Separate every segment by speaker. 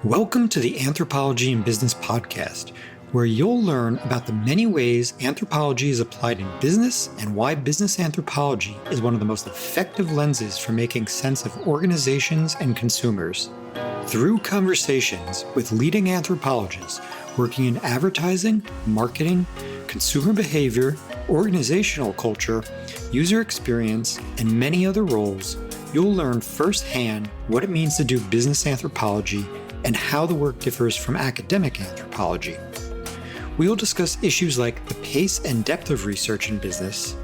Speaker 1: Welcome to the Anthropology in Business podcast, where you'll learn about the many ways anthropology is applied in business and why business anthropology is one of the most effective lenses for making sense of organizations and consumers. Through conversations with leading anthropologists working in advertising, marketing, consumer behavior, organizational culture, user experience, and many other roles, you'll learn firsthand what it means to do business anthropology and how the work differs from academic anthropology. We will discuss issues like the pace and depth of research in business,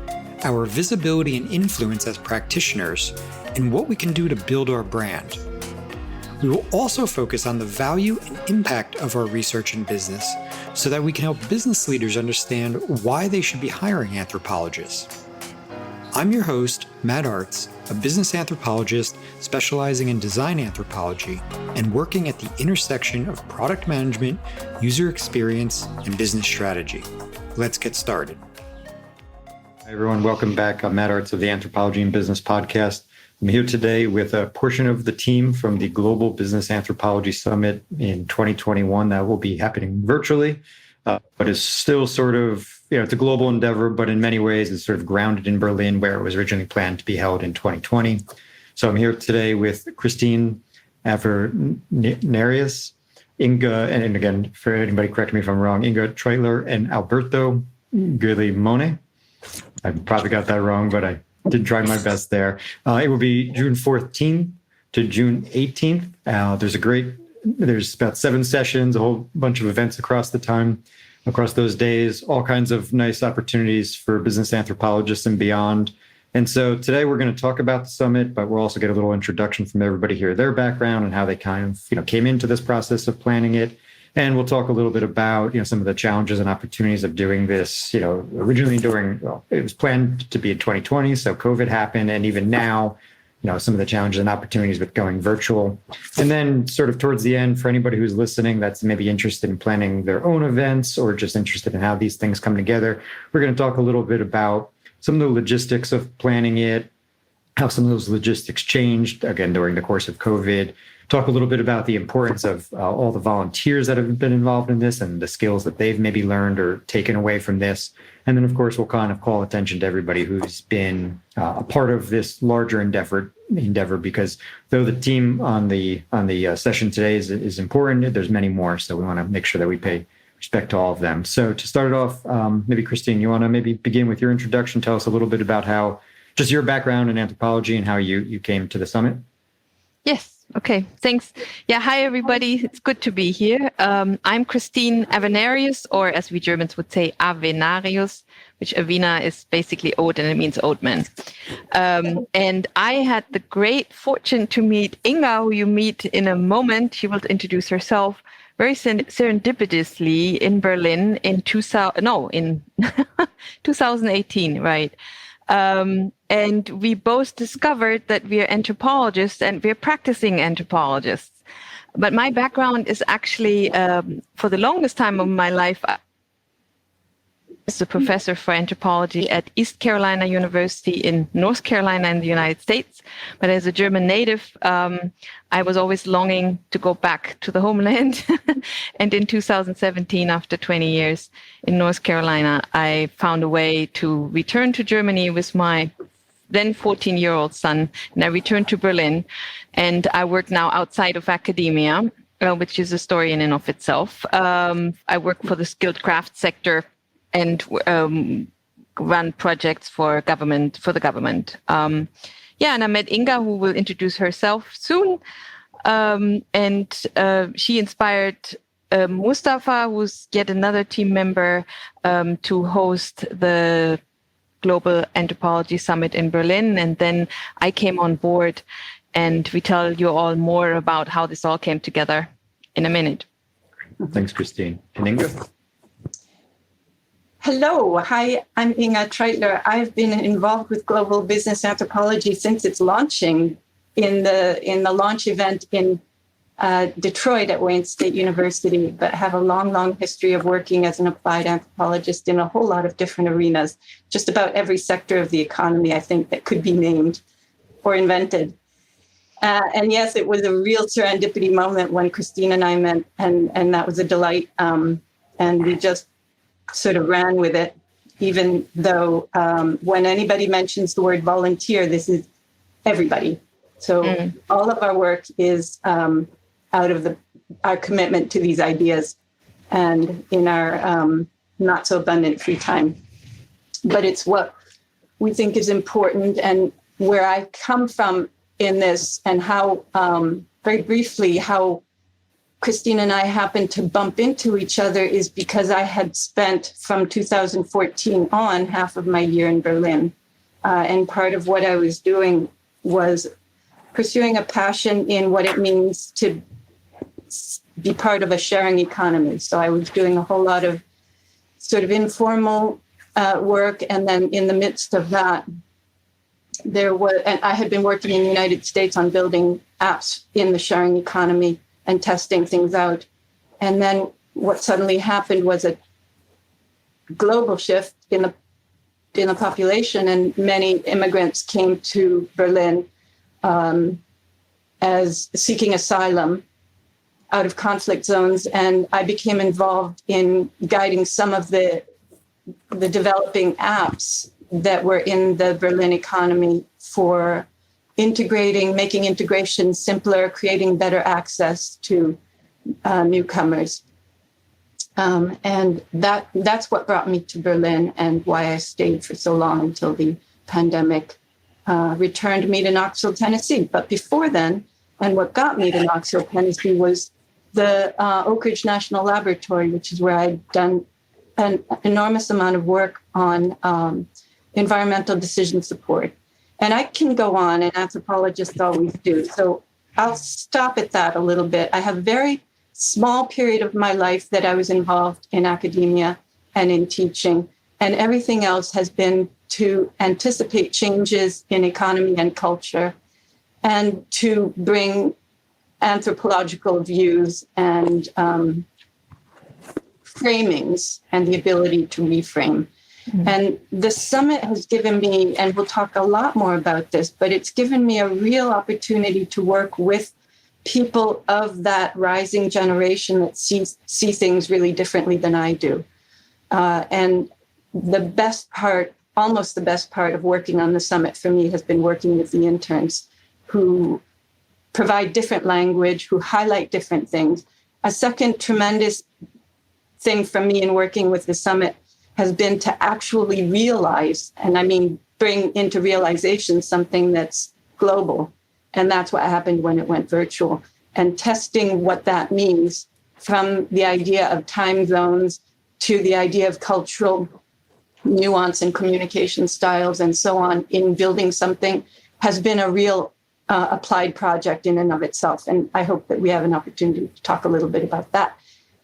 Speaker 1: our visibility and influence as practitioners, and what we can do to build our brand. We will also focus on the value and impact of our research in business so that we can help business leaders understand why they should be hiring anthropologists. I'm your host, Matt Artz, a business anthropologist specializing in design anthropology and working at the intersection of product management, user experience, and business strategy. Let's get started. Hi, everyone. Welcome back. I'm Matt Artz of the Anthropology in Business podcast. I'm here today with a portion of the team from the Global Business Anthropology Summit in 2021 that will be happening virtually, but is still sort of, it's a global endeavor, but in many ways it's sort of grounded in Berlin, where it was originally planned to be held in 2020. So I'm here today with Christine Avenarius, Inga, and again, for anybody correct me if I'm wrong, Inga Treitler and Alberto Guglielmone. I probably got that wrong, but I did try my best there. It will be June 14th to June 18th. There's about 7 sessions, a whole bunch of events across those days, all kinds of nice opportunities for business anthropologists and beyond. And so today we're going to talk about the summit, but we'll also get a little introduction from everybody here, their background and how they kind of, came into this process of planning it. And we'll talk a little bit about, some of the challenges and opportunities of doing this, originally it was planned to be in 2020. So COVID happened. And even now, some of the challenges and opportunities with going virtual. And then sort of towards the end, for anybody who's listening that's maybe interested in planning their own events or just interested in how these things come together, we're going to talk a little bit about some of the logistics of planning it, how some of those logistics changed, again, during the course of COVID, talk a little bit about the importance of all the volunteers that have been involved in this and the skills that they've maybe learned or taken away from this. And then, of course, we'll kind of call attention to everybody who's been a part of this larger endeavor, because though the team on the session today is important, there's many more. So we want to make sure that we pay respect to all of them. So to start it off, maybe Christine, you want to maybe begin with your introduction, tell us a little bit about how, just your background in anthropology and how you came to the summit.
Speaker 2: Yes. Okay, thanks. Yeah, hi, everybody. It's good to be here. I'm Christine Avenarius, or as we Germans would say, Avenarius, which Avena is basically oat and it means oat man. And I had the great fortune to meet Inga, who you meet in a moment. She will introduce herself very serendipitously in Berlin in 2018, right? And we both discovered that we are anthropologists and we're practicing anthropologists. But my background is actually, for the longest time of my life, I was a professor for anthropology at East Carolina University in North Carolina in the United States. But as a German native, I was always longing to go back to the homeland. And in 2017, after 20 years in North Carolina, I found a way to return to Germany with my then 14-year-old son. And I returned to Berlin. And I work now outside of academia, which is a story in and of itself. I work for the skilled craft sector and run projects for the government. And I met Inga, who will introduce herself soon. And she inspired Mustafa, who's yet another team member, to host the Global Anthropology Summit in Berlin. And then I came on board, and we tell you all more about how this all came together in a minute.
Speaker 1: Thanks, Christine. And Inga?
Speaker 3: Hello. Hi, I'm Inga Treitler. I've been involved with global business anthropology since its launching in the launch event in Detroit at Wayne State University, but have a long history of working as an applied anthropologist in a whole lot of different arenas, just about every sector of the economy, I think, that could be named or invented. And yes, it was a real serendipity moment when Christine and I met, and that was a delight. And we just sort of ran with it, even though when anybody mentions the word volunteer, this is everybody. So all of our work is out of our commitment to these ideas and in our not so abundant free time. But it's what we think is important, and where I come from in this, and how, very briefly, how Christine and I happened to bump into each other is because I had spent from 2014 on half of my year in Berlin. And part of what I was doing was pursuing a passion in what it means to be part of a sharing economy. So I was doing a whole lot of sort of informal work. And then in the midst of that, and I had been working in the United States on building apps in the sharing economy and testing things out. And then what suddenly happened was a global shift in the population, and many immigrants came to Berlin as seeking asylum out of conflict zones. And I became involved in guiding some of the developing apps that were in the Berlin economy for making integration simpler, creating better access to newcomers. And that's what brought me to Berlin, and why I stayed for so long until the pandemic returned me to Knoxville, Tennessee. But before then, and what got me to Knoxville, Tennessee, was the Oak Ridge National Laboratory, which is where I'd done an enormous amount of work on environmental decision support. And I can go on, and anthropologists always do. So I'll stop at that a little bit. I have a very small period of my life that I was involved in academia and in teaching, and everything else has been to anticipate changes in economy and culture, and to bring anthropological views and framings and the ability to reframe. And the summit has given me, and we'll talk a lot more about this, but it's given me a real opportunity to work with people of that rising generation that see things really differently than I do. And the best part, almost the best part of working on the summit for me has been working with the interns who provide different language, who highlight different things. A second tremendous thing for me in working with the summit has been to actually realize, and I mean bring into realization, something that's global. And that's what happened when it went virtual. And testing what that means, from the idea of time zones to the idea of cultural nuance and communication styles and so on in building something, has been a real applied project in and of itself. And I hope that we have an opportunity to talk a little bit about that.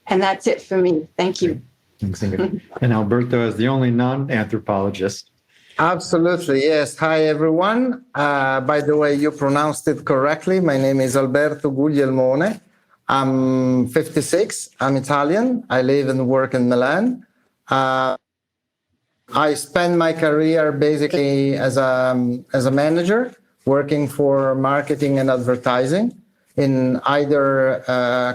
Speaker 3: And that's it for me. Thank you.
Speaker 1: Thanks, Ingrid. And Alberto, as the only non-anthropologist.
Speaker 4: Absolutely, yes. Hi, everyone. By the way, you pronounced it correctly. My name is Alberto Guglielmone. I'm 56. I'm Italian. I live and work in Milan. I spent my career basically as a manager, working for marketing and advertising in either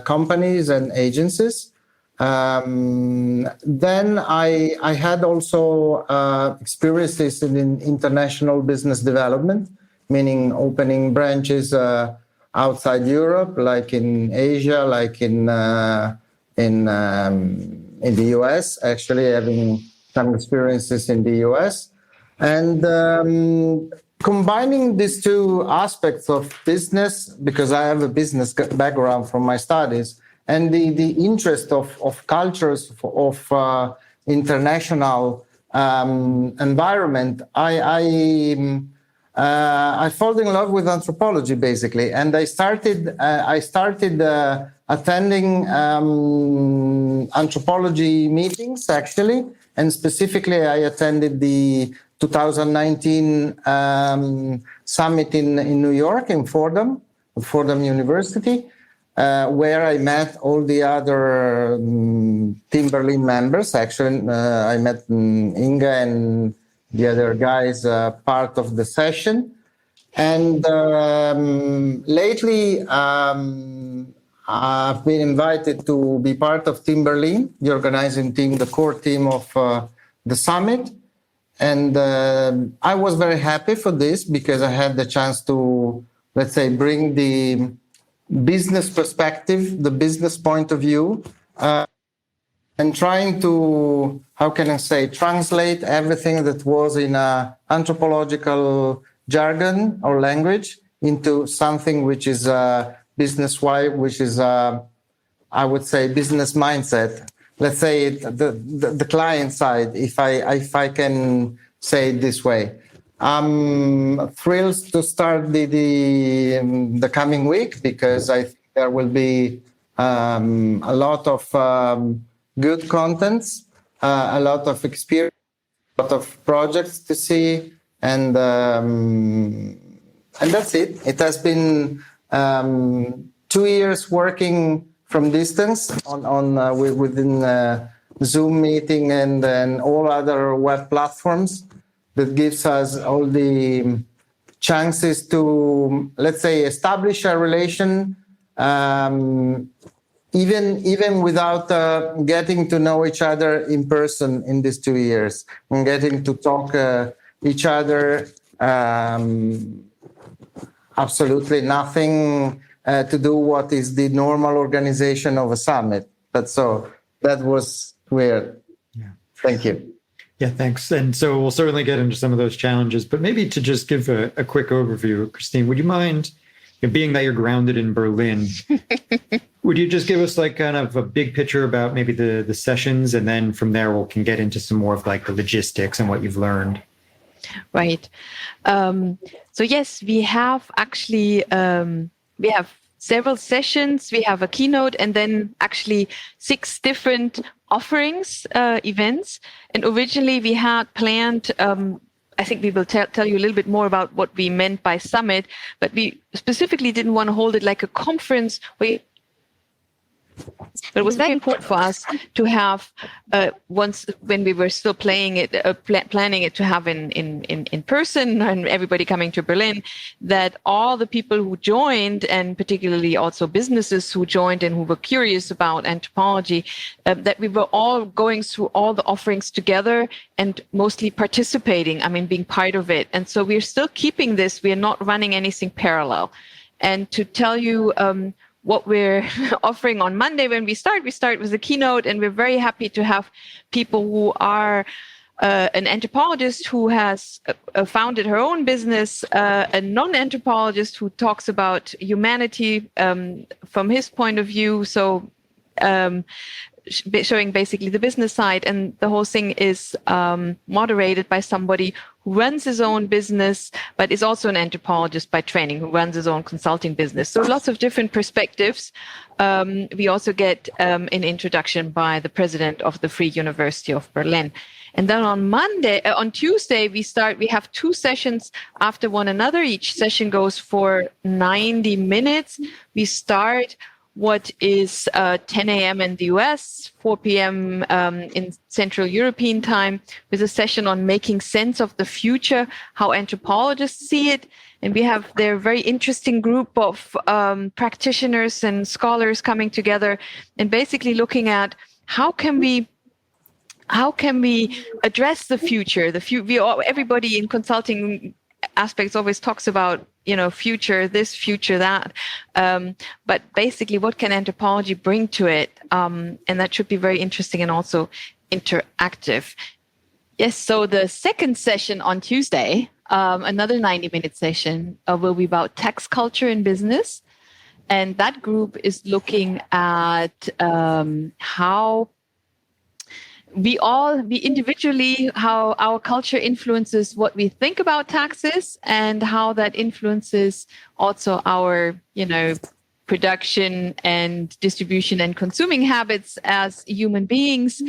Speaker 4: companies and agencies. Then I had also experiences in international business development, meaning opening branches outside Europe, like in Asia, like in the US, actually having some experiences in the US. And combining these two aspects of business, because I have a business background from my studies, and the interest of cultures, of international environment, I fell in love with anthropology, basically. And I started attending anthropology meetings, actually. And specifically, I attended the 2019 summit in New York, in Fordham University. Where I met all the other Team Berlin members. Actually, I met Inga and the other guys part of the session. And lately, I've been invited to be part of Team Berlin, the organizing team, the core team of the summit. And I was very happy for this because I had the chance to, let's say, bring the business perspective, the business point of view, and trying to, how can I say, translate everything that was in anthropological jargon or language into something which is business-wide, which is, I would say, business mindset. Let's say the client side, if I can say it this way. I'm thrilled to start the coming week because I think there will be a lot of good contents, a lot of experience, a lot of projects to see, and that's it. It has been 2 years working from distance within Zoom meeting and all other web platforms that gives us all the chances to, let's say, establish a relation, even without getting to know each other in person in these 2 years, and getting to talk each other. Absolutely nothing to do what is the normal organization of a summit. But so that was weird.
Speaker 1: Yeah.
Speaker 4: Thank you.
Speaker 1: Yeah, thanks. And so we'll certainly get into some of those challenges, but maybe to just give a quick overview, Christine, would you mind, being that you're grounded in Berlin, would you just give us like kind of a big picture about maybe the sessions, and then from there we can get into some more of like the logistics and what you've learned?
Speaker 2: Right. So yes, we have actually, we have several sessions, we have a keynote, and then actually 6 different offerings, events. And originally we had planned, I think we will tell you a little bit more about what we meant by summit, but we specifically didn't want to hold it like a conference. But it was very important for us to have once when we were still planning it to have in person and everybody coming to Berlin, that all the people who joined, and particularly also businesses who joined and who were curious about anthropology, that we were all going through all the offerings together and mostly participating, being part of it. And so we're still keeping this. We are not running anything parallel. And to tell you what we're offering on Monday when we start with a keynote, and we're very happy to have people who are an anthropologist who has founded her own business, a non-anthropologist who talks about humanity from his point of view, so showing basically the business side, and the whole thing is moderated by somebody who runs his own business, but is also an anthropologist by training, who runs his own consulting business. So lots of different perspectives. We also get an introduction by the president of the Freie Universitat of Berlin. And then on Tuesday, we have 2 sessions after one another. Each session goes for 90 minutes. We start what is 10 a.m. in the US, 4 p.m. In Central European time, with a session on making sense of the future, how anthropologists see it. And we have their very interesting group of practitioners and scholars coming together and basically looking at how can we address the future? Everybody in consulting aspects always talks about, future this, future that. But basically, what can anthropology bring to it? And that should be very interesting and also interactive. Yes, so the second session on Tuesday, another 90-minute session, will be about tax culture in business. And that group is looking at how we individually, how our culture influences what we think about taxes, and how that influences also our, production and distribution and consuming habits as human beings.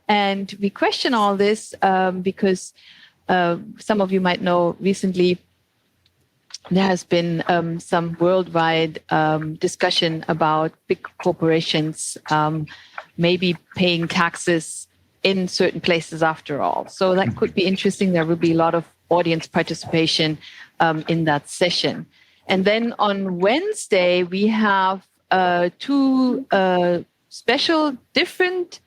Speaker 2: And we question all this because some of you might know recently there has been some worldwide discussion about big corporations maybe paying taxes in certain places after all. So that could be interesting. There will be a lot of audience participation in that session. And then on Wednesday, we have two special different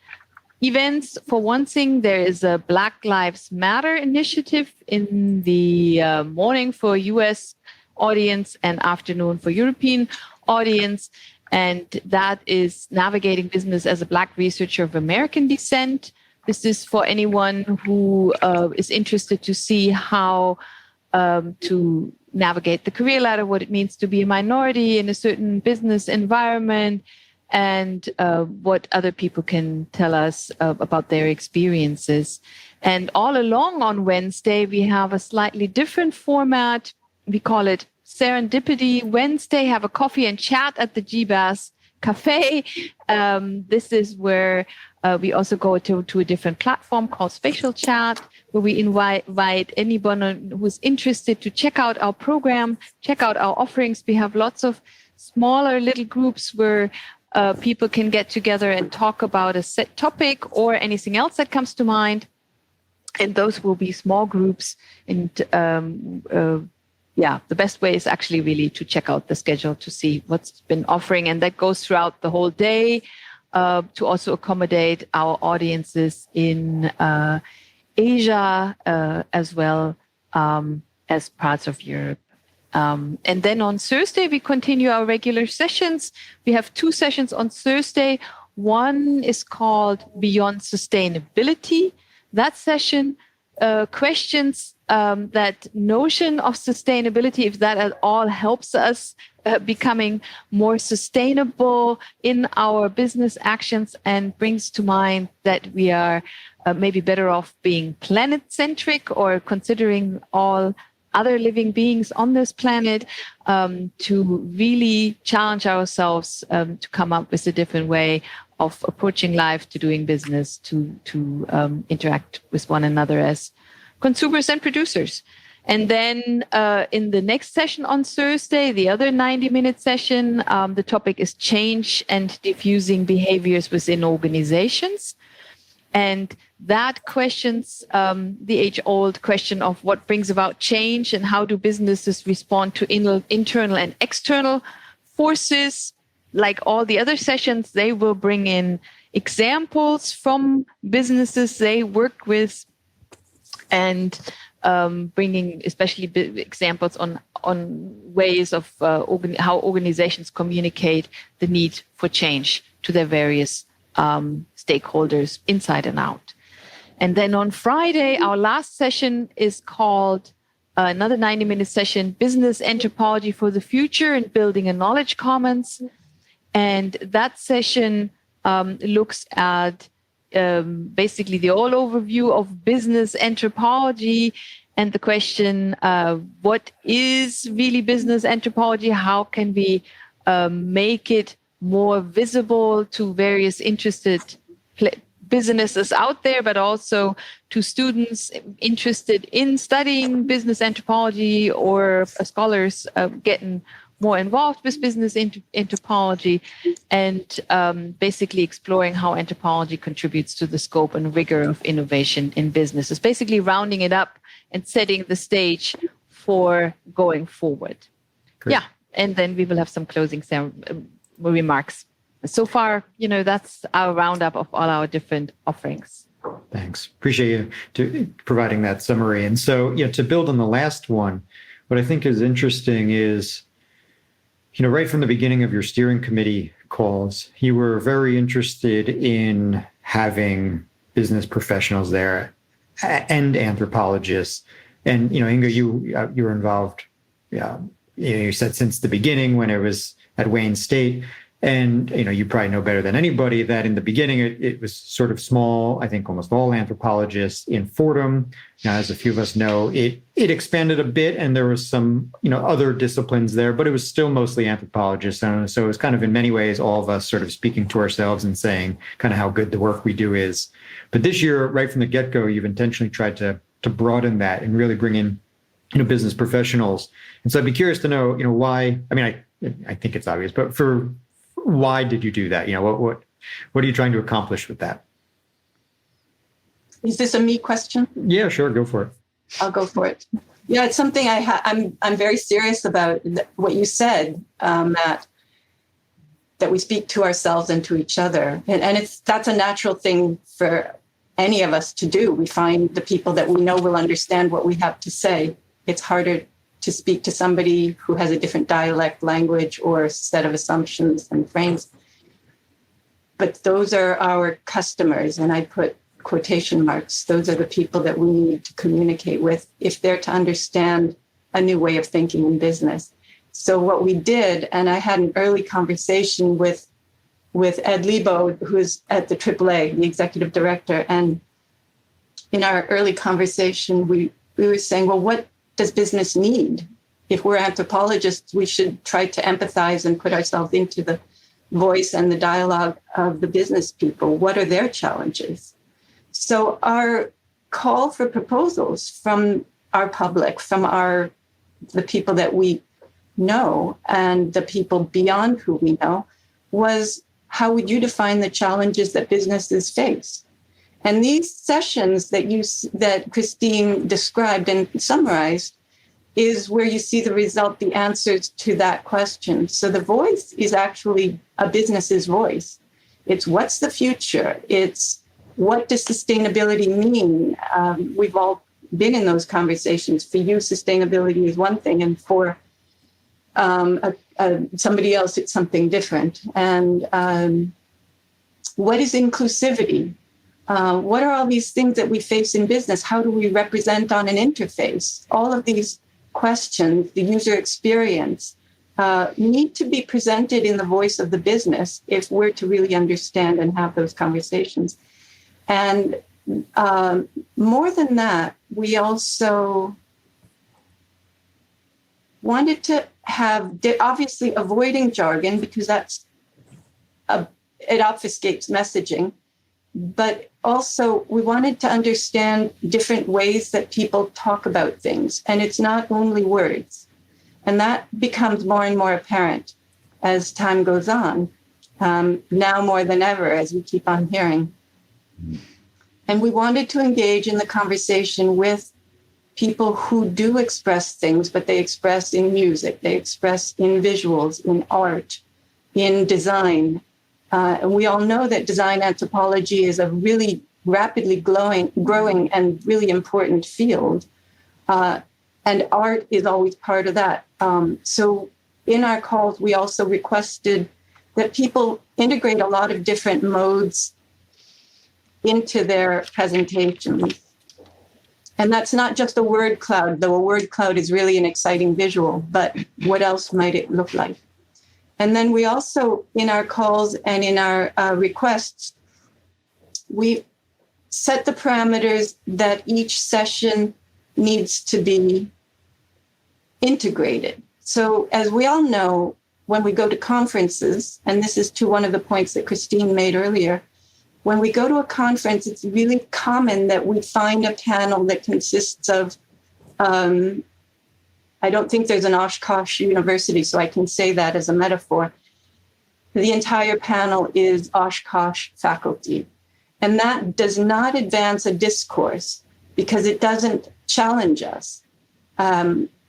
Speaker 2: events. For one thing, there is a Black Lives Matter initiative in the morning for US audience and afternoon for European audience. And that is navigating business as a Black researcher of American descent. This is for anyone who is interested to see how to navigate the career ladder, what it means to be a minority in a certain business environment, and what other people can tell us about their experiences. And all along on Wednesday, we have a slightly different format. We call it Serendipity Wednesday, have a coffee and chat at the GBAS Cafe. This is where we also go to a different platform called Spatial Chat, where we invite anyone who's interested to check out our program, check out our offerings. We have lots of smaller little groups where people can get together and talk about a set topic or anything else that comes to mind. And those will be small groups. And the best way is actually really to check out the schedule to see what's been offering. And that goes throughout the whole day to also accommodate our audiences in Asia as well as parts of Europe. And then on Thursday, we continue our regular sessions. We have two sessions on Thursday. One is called Beyond Sustainability. That session questions that notion of sustainability, if that at all helps us becoming more sustainable in our business actions, and brings to mind that we are maybe better off being planet-centric or considering all other living beings on this planet, to really challenge ourselves to come up with a different way of approaching life, to doing business, to interact with one another as consumers and producers. And then in the next session on Thursday, the other 90-minute session, the topic is change and diffusing behaviors within organizations. And that questions the age-old question of what brings about change and how do businesses respond to internal and external forces. Like all the other sessions, they will bring in examples from businesses they work with, and bringing especially examples on ways of how organizations communicate the need for change to their various stakeholders inside and out. And then on Friday, our last session is called another 90-minute session, Business Anthropology for the Future and Building a Knowledge Commons. And that session looks at basically the all overview of business anthropology and the question, what is really business anthropology? How can we make it more visible to various interested businesses out there, but also to students interested in studying business anthropology or scholars getting more involved with business anthropology, and basically exploring how anthropology contributes to the scope and rigor of innovation in businesses, basically rounding it up and setting the stage for going forward. Great. Yeah, and then we will have some closing remarks. So far, that's our roundup of all our different offerings.
Speaker 1: Thanks. Appreciate you providing that summary. And so, to build on the last one, what I think is interesting is, right from the beginning of your steering committee calls, you were very interested in having business professionals there and anthropologists. And, Inga, you were involved, you said since the beginning when it was at Wayne State. And, you probably know better than anybody that in the beginning, it was sort of small. I think almost all anthropologists in Fordham. Now, as a few of us know, it expanded a bit and there was some, other disciplines there, but it was still mostly anthropologists. And so it was kind of in many ways, all of us sort of speaking to ourselves and saying kind of how good the work we do is. But this year, right from the get-go, you've intentionally tried to broaden that and really bring in, business professionals. And so I'd be curious to know, why. I mean, I think it's obvious, but why did you do that? What are you trying to accomplish with that?
Speaker 3: Is this a me question?
Speaker 1: Yeah, sure. Go for it.
Speaker 3: I'll go for it. Yeah, it's something I'm very serious about what you said, Matt, that we speak to ourselves and to each other. And that's a natural thing for any of us to do. We find the people that we know will understand what we have to say. It's harder to speak to somebody who has a different dialect, language, or set of assumptions and frames. But those are our customers, and I put quotation marks. Those are the people that we need to communicate with if they're to understand a new way of thinking in business. So what we did, and I had an early conversation with Ed Lebo, who's at the AAA, the executive director. And in our early conversation, we were saying, well, what does business need? If we're anthropologists, we should try to empathize and put ourselves into the voice and the dialogue of the business people. What are their challenges? So our call for proposals from our public, from the people that we know and the people beyond who we know, was how would you define the challenges that businesses face? And these sessions that Christine described and summarized is where you see the result, the answers to that question. So the voice is actually a business's voice. It's what's the future? It's what does sustainability mean? We've all been in those conversations. For you, sustainability is one thing, and for somebody else, it's something different. And what is inclusivity? What are all these things that we face in business? How do we represent on an interface? All of these questions, the user experience, need to be presented in the voice of the business if we're to really understand and have those conversations. And more than that, we also wanted to have, obviously avoiding jargon, because it obfuscates messaging, but also we wanted to understand different ways that people talk about things. And it's not only words. And that becomes more and more apparent as time goes on, now more than ever, as we keep on hearing. And we wanted to engage in the conversation with people who do express things, but they express in music, they express in visuals, in art, in design. And we all know that design anthropology is a really rapidly growing and really important field. And art is always part of that. So in our calls, we also requested that people integrate a lot of different modes into their presentations. And that's not just a word cloud, though a word cloud is really an exciting visual, but what else might it look like? And then we also, in our calls and in our requests, we set the parameters that each session needs to be integrated. So as we all know, when we go to conferences, and this is to one of the points that Christine made earlier, when we go to a conference, it's really common that we find a panel that consists of, I don't think there's an Oshkosh University, so I can say that as a metaphor. The entire panel is Oshkosh faculty. And that does not advance a discourse because it doesn't challenge us.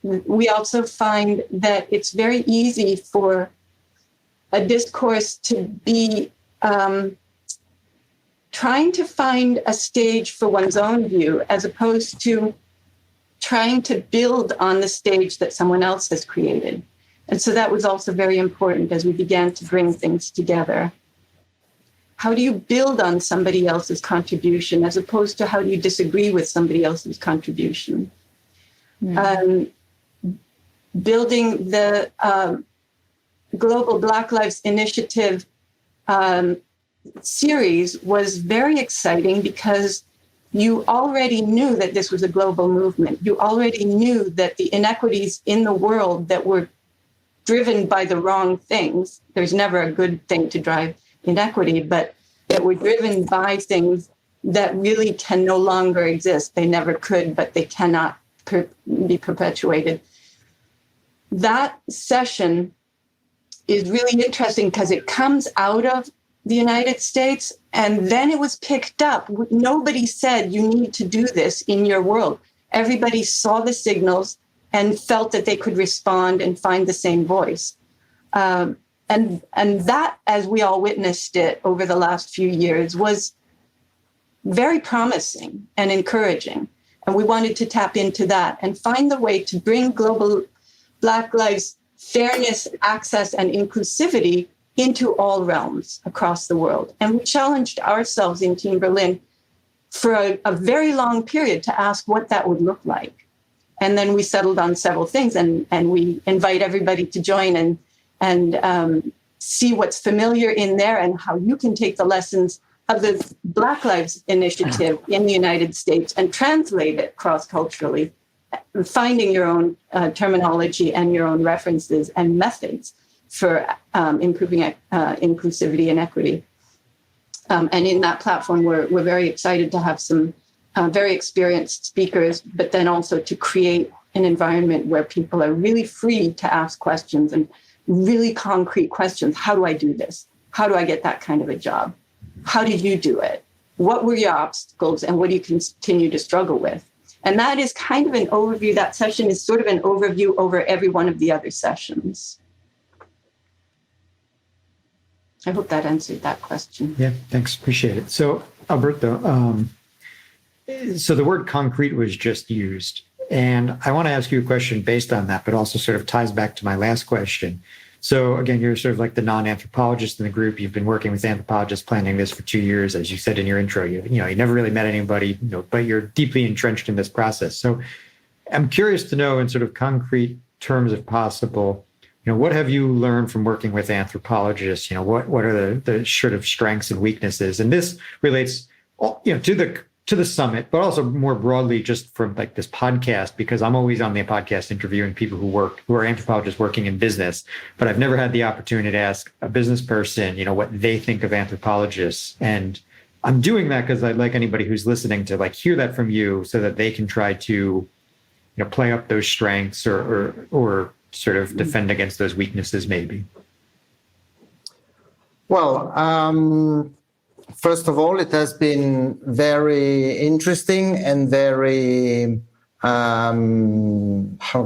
Speaker 3: We also find that it's very easy for a discourse to be trying to find a stage for one's own view as opposed to trying to build on the stage that someone else has created. And so that was also very important as we began to bring things together. How do you build on somebody else's contribution as opposed to how do you disagree with somebody else's contribution? Building the Global Black Lives Initiative series was very exciting because you already knew that this was a global movement. You already knew that the inequities in the world that were driven by the wrong things, there's never a good thing to drive inequity, but that were driven by things that really can no longer exist. They never could, but they cannot be perpetuated. That session is really interesting because it comes out of the United States, and then it was picked up. Nobody said you need to do this in your world. Everybody saw the signals and felt that they could respond and find the same voice. And that, as we all witnessed it over the last few years, was very promising and encouraging. And we wanted to tap into that and find the way to bring global Black lives, fairness, access, and inclusivity into all realms across the world. And we challenged ourselves in Team Berlin for a very long period to ask what that would look like. And then we settled on several things, and we invite everybody to join and see what's familiar in there and how you can take the lessons of the Black Lives Initiative in the United States and translate it cross-culturally, finding your own terminology and your own references and methods for improving inclusivity and equity. And in that platform, we're very excited to have some very experienced speakers, but then also to create an environment where people are really free to ask questions and really concrete questions. How do I do this? How do I get that kind of a job? How did you do it? What were your obstacles and what do you continue to struggle with? And that is kind of an overview. That session is sort of an overview over every one of the other sessions. I hope that answered that question.
Speaker 1: Yeah, thanks. Appreciate it. So, Alberto, so the word concrete was just used. And I want to ask you a question based on that, but also sort of ties back to my last question. So again, you're sort of like the non-anthropologist in the group. You've been working with anthropologists planning this for 2 years. As you said in your intro, you never really met anybody, but you're deeply entrenched in this process. So I'm curious to know in sort of concrete terms, if possible, what have you learned from working with anthropologists? What are the sort of strengths and weaknesses? And this relates, to the summit, but also more broadly, just from like this podcast, because I'm always on the podcast interviewing people who are anthropologists working in business, but I've never had the opportunity to ask a business person, what they think of anthropologists. And I'm doing that because I'd like anybody who's listening to like hear that from you so that they can try to, play up those strengths or sort of defend against those weaknesses, maybe.
Speaker 4: Well, first of all, it has been very interesting and very, how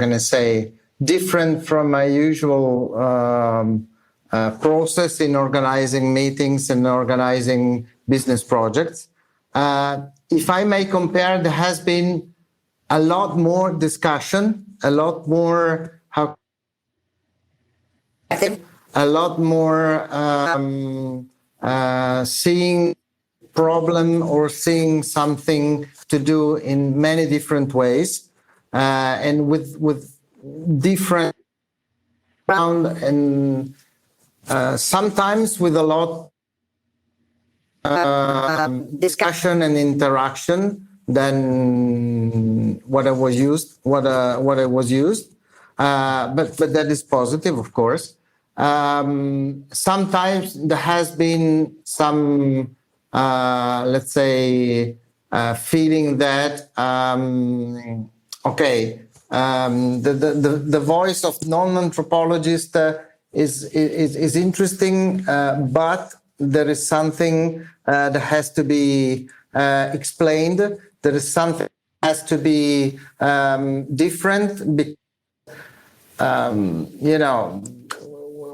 Speaker 4: can I say, different from my usual process in organizing meetings and organizing business projects. If I may compare, there has been a lot more discussion, a lot more, seeing problem or seeing something to do in many different ways, and with different background, and sometimes with a lot discussion and interaction than what I was used, but that is positive, of course. Sometimes there has been some, let's say, feeling that, the voice of non-anthropologist is interesting, but there is something that has to be explained. There is something that has to be different.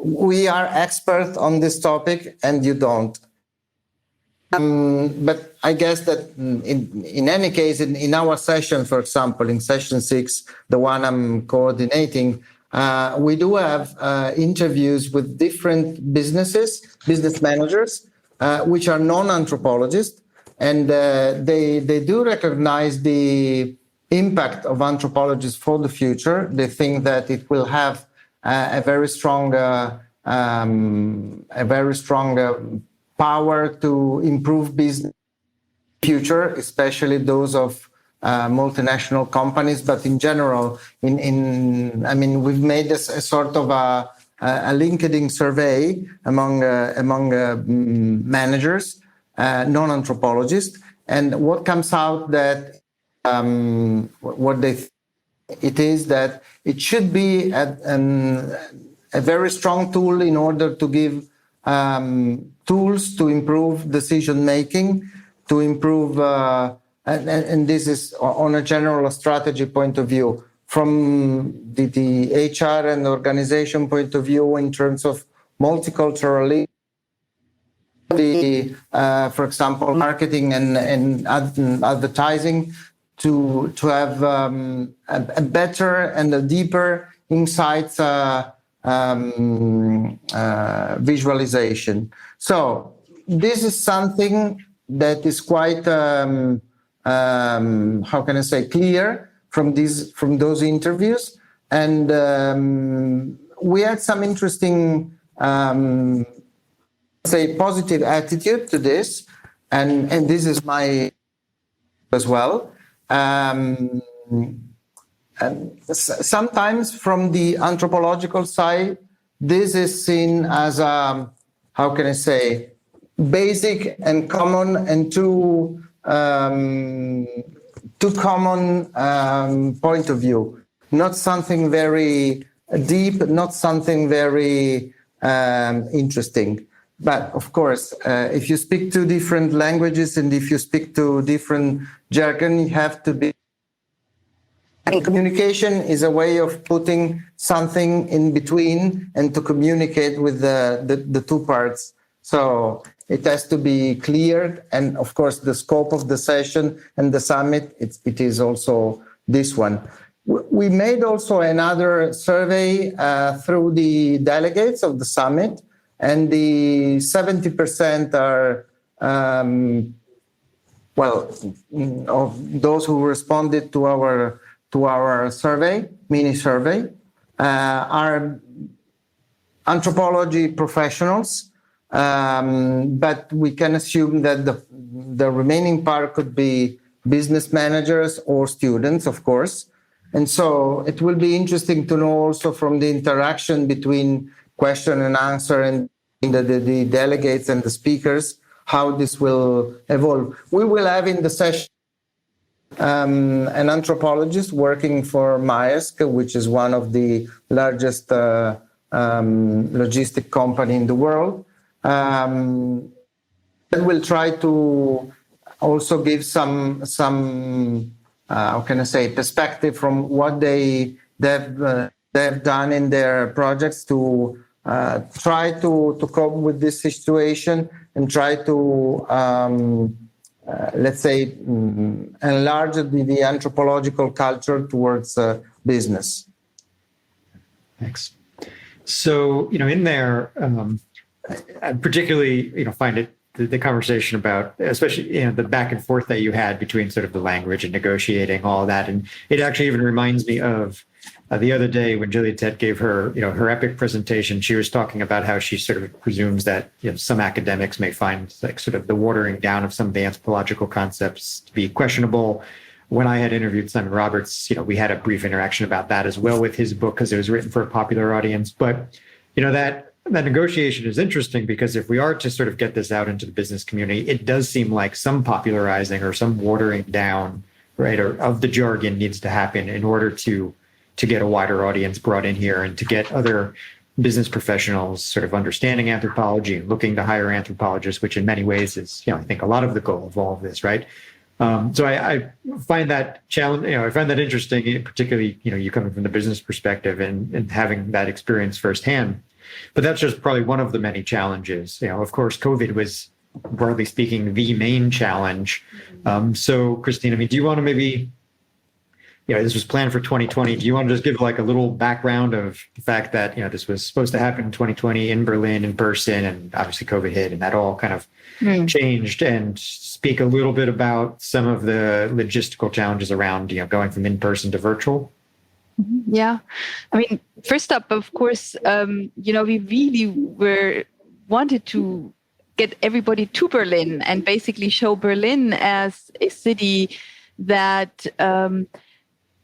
Speaker 4: We are experts on this topic and you don't. But I guess that in any case, in our session, for example, in session 6, the one I'm coordinating, we do have interviews with different business managers, which are non-anthropologists, and they do recognize the impact of anthropologists for the future. They think that it will have a very strong power to improve business future, especially those of multinational companies. But in general, we've made a sort of a LinkedIn survey among managers, non-anthropologists, and what comes out that it is that it should be a very strong tool in order to give tools to improve decision making, to improve and this is on a general strategy point of view, from the HR and organization point of view in terms of multiculturalism, for example, marketing and advertising, to have a better and a deeper insights visualization. So this is something that is quite, how can I say, clear from those interviews. And we had some interesting, say, positive attitude to this. And this is my as well. And sometimes from the anthropological side, this is seen as a, how can I say, basic and common and too common point of view. Not something very deep, not something very interesting. But of course, if you speak two different languages and if you speak to different jargon, you have to be. And communication is a way of putting something in between and to communicate with the two parts. So it has to be clear. And of course, the scope of the session and the summit, it is also this one. We made also another survey through the delegates of the summit, and the 70% are, of those who responded to our survey, mini survey, are anthropology professionals, but we can assume that the remaining part could be business managers or students, of course. And so it will be interesting to know also from the interaction between question and answer and the delegates and the speakers, how this will evolve. We will have in the session an anthropologist working for Maersk, which is one of the largest logistic company in the world. And we'll try to also give some how can I say, perspective from what they've done in their projects to try to cope with this situation and try to let's say, enlarge the anthropological culture towards business.
Speaker 1: Thanks. So, in there, I particularly, find it the conversation about, especially, the back and forth that you had between sort of the language and negotiating all of that. And it actually even reminds me of the other day when Juliette gave her, her epic presentation. She was talking about how she sort of presumes that some academics may find like sort of the watering down of some of the anthropological concepts to be questionable. When I had interviewed Simon Roberts, we had a brief interaction about that as well with his book because it was written for a popular audience. But that negotiation is interesting because if we are to sort of get this out into the business community, it does seem like some popularizing or some watering down, right, or of the jargon needs to happen in order to get a wider audience brought in here and to get other business professionals sort of understanding anthropology and looking to hire anthropologists, which in many ways is, I think a lot of the goal of all of this, right? So I find that challenge, I find that interesting, particularly, you coming from the business perspective and having that experience firsthand. But that's just probably one of the many challenges. Of course, COVID was, broadly speaking, the main challenge. So, Christine, do you want to maybe, this was planned for 2020. Do you want to just give like a little background of the fact that, this was supposed to happen in 2020 in Berlin in person, and obviously COVID hit and that all kind of changed, and speak a little bit about some of the logistical challenges around, going from in-person to virtual?
Speaker 2: Yeah. First up, of course, we really wanted to get everybody to Berlin and basically show Berlin as a city that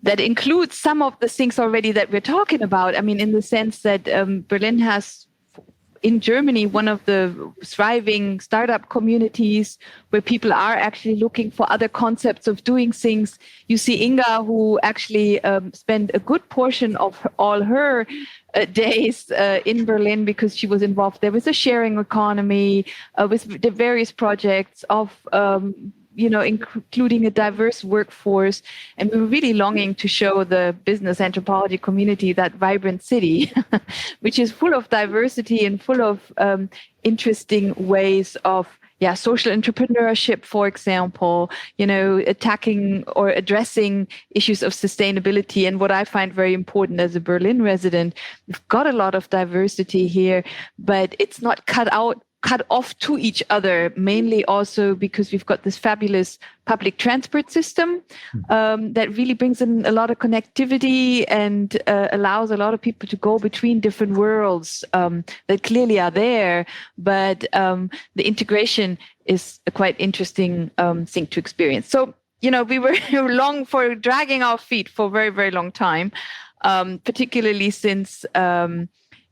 Speaker 2: includes some of the things already that we're talking about. In the sense that Berlin has, in Germany, one of the thriving startup communities where people are actually looking for other concepts of doing things. You see Inga, who actually spent a good portion of all her days in Berlin because she was involved there with the sharing economy, with the various projects of including a diverse workforce. And we were really longing to show the business anthropology community that vibrant city, which is full of diversity and full of interesting ways of social entrepreneurship, for example, attacking or addressing issues of sustainability. And what I find very important as a Berlin resident, we've got a lot of diversity here, but it's not cut off to each other, mainly also because we've got this fabulous public transport system that really brings in a lot of connectivity and allows a lot of people to go between different worlds that clearly are there. But the integration is a quite interesting thing to experience. So, we were long for dragging our feet for a very, very long time, particularly since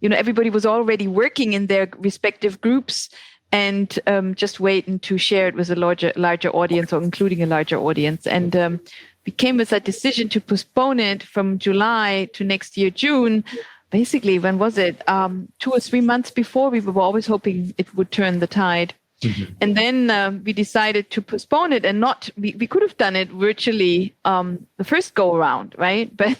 Speaker 2: everybody was already working in their respective groups and just waiting to share it with a larger audience or including a larger audience. And we came with that decision to postpone it from July to next year, June. Basically, when was it? 2 or 3 months before, we were always hoping it would turn the tide. Mm-hmm. And then we decided to postpone it and we could have done it virtually the first go around, right? But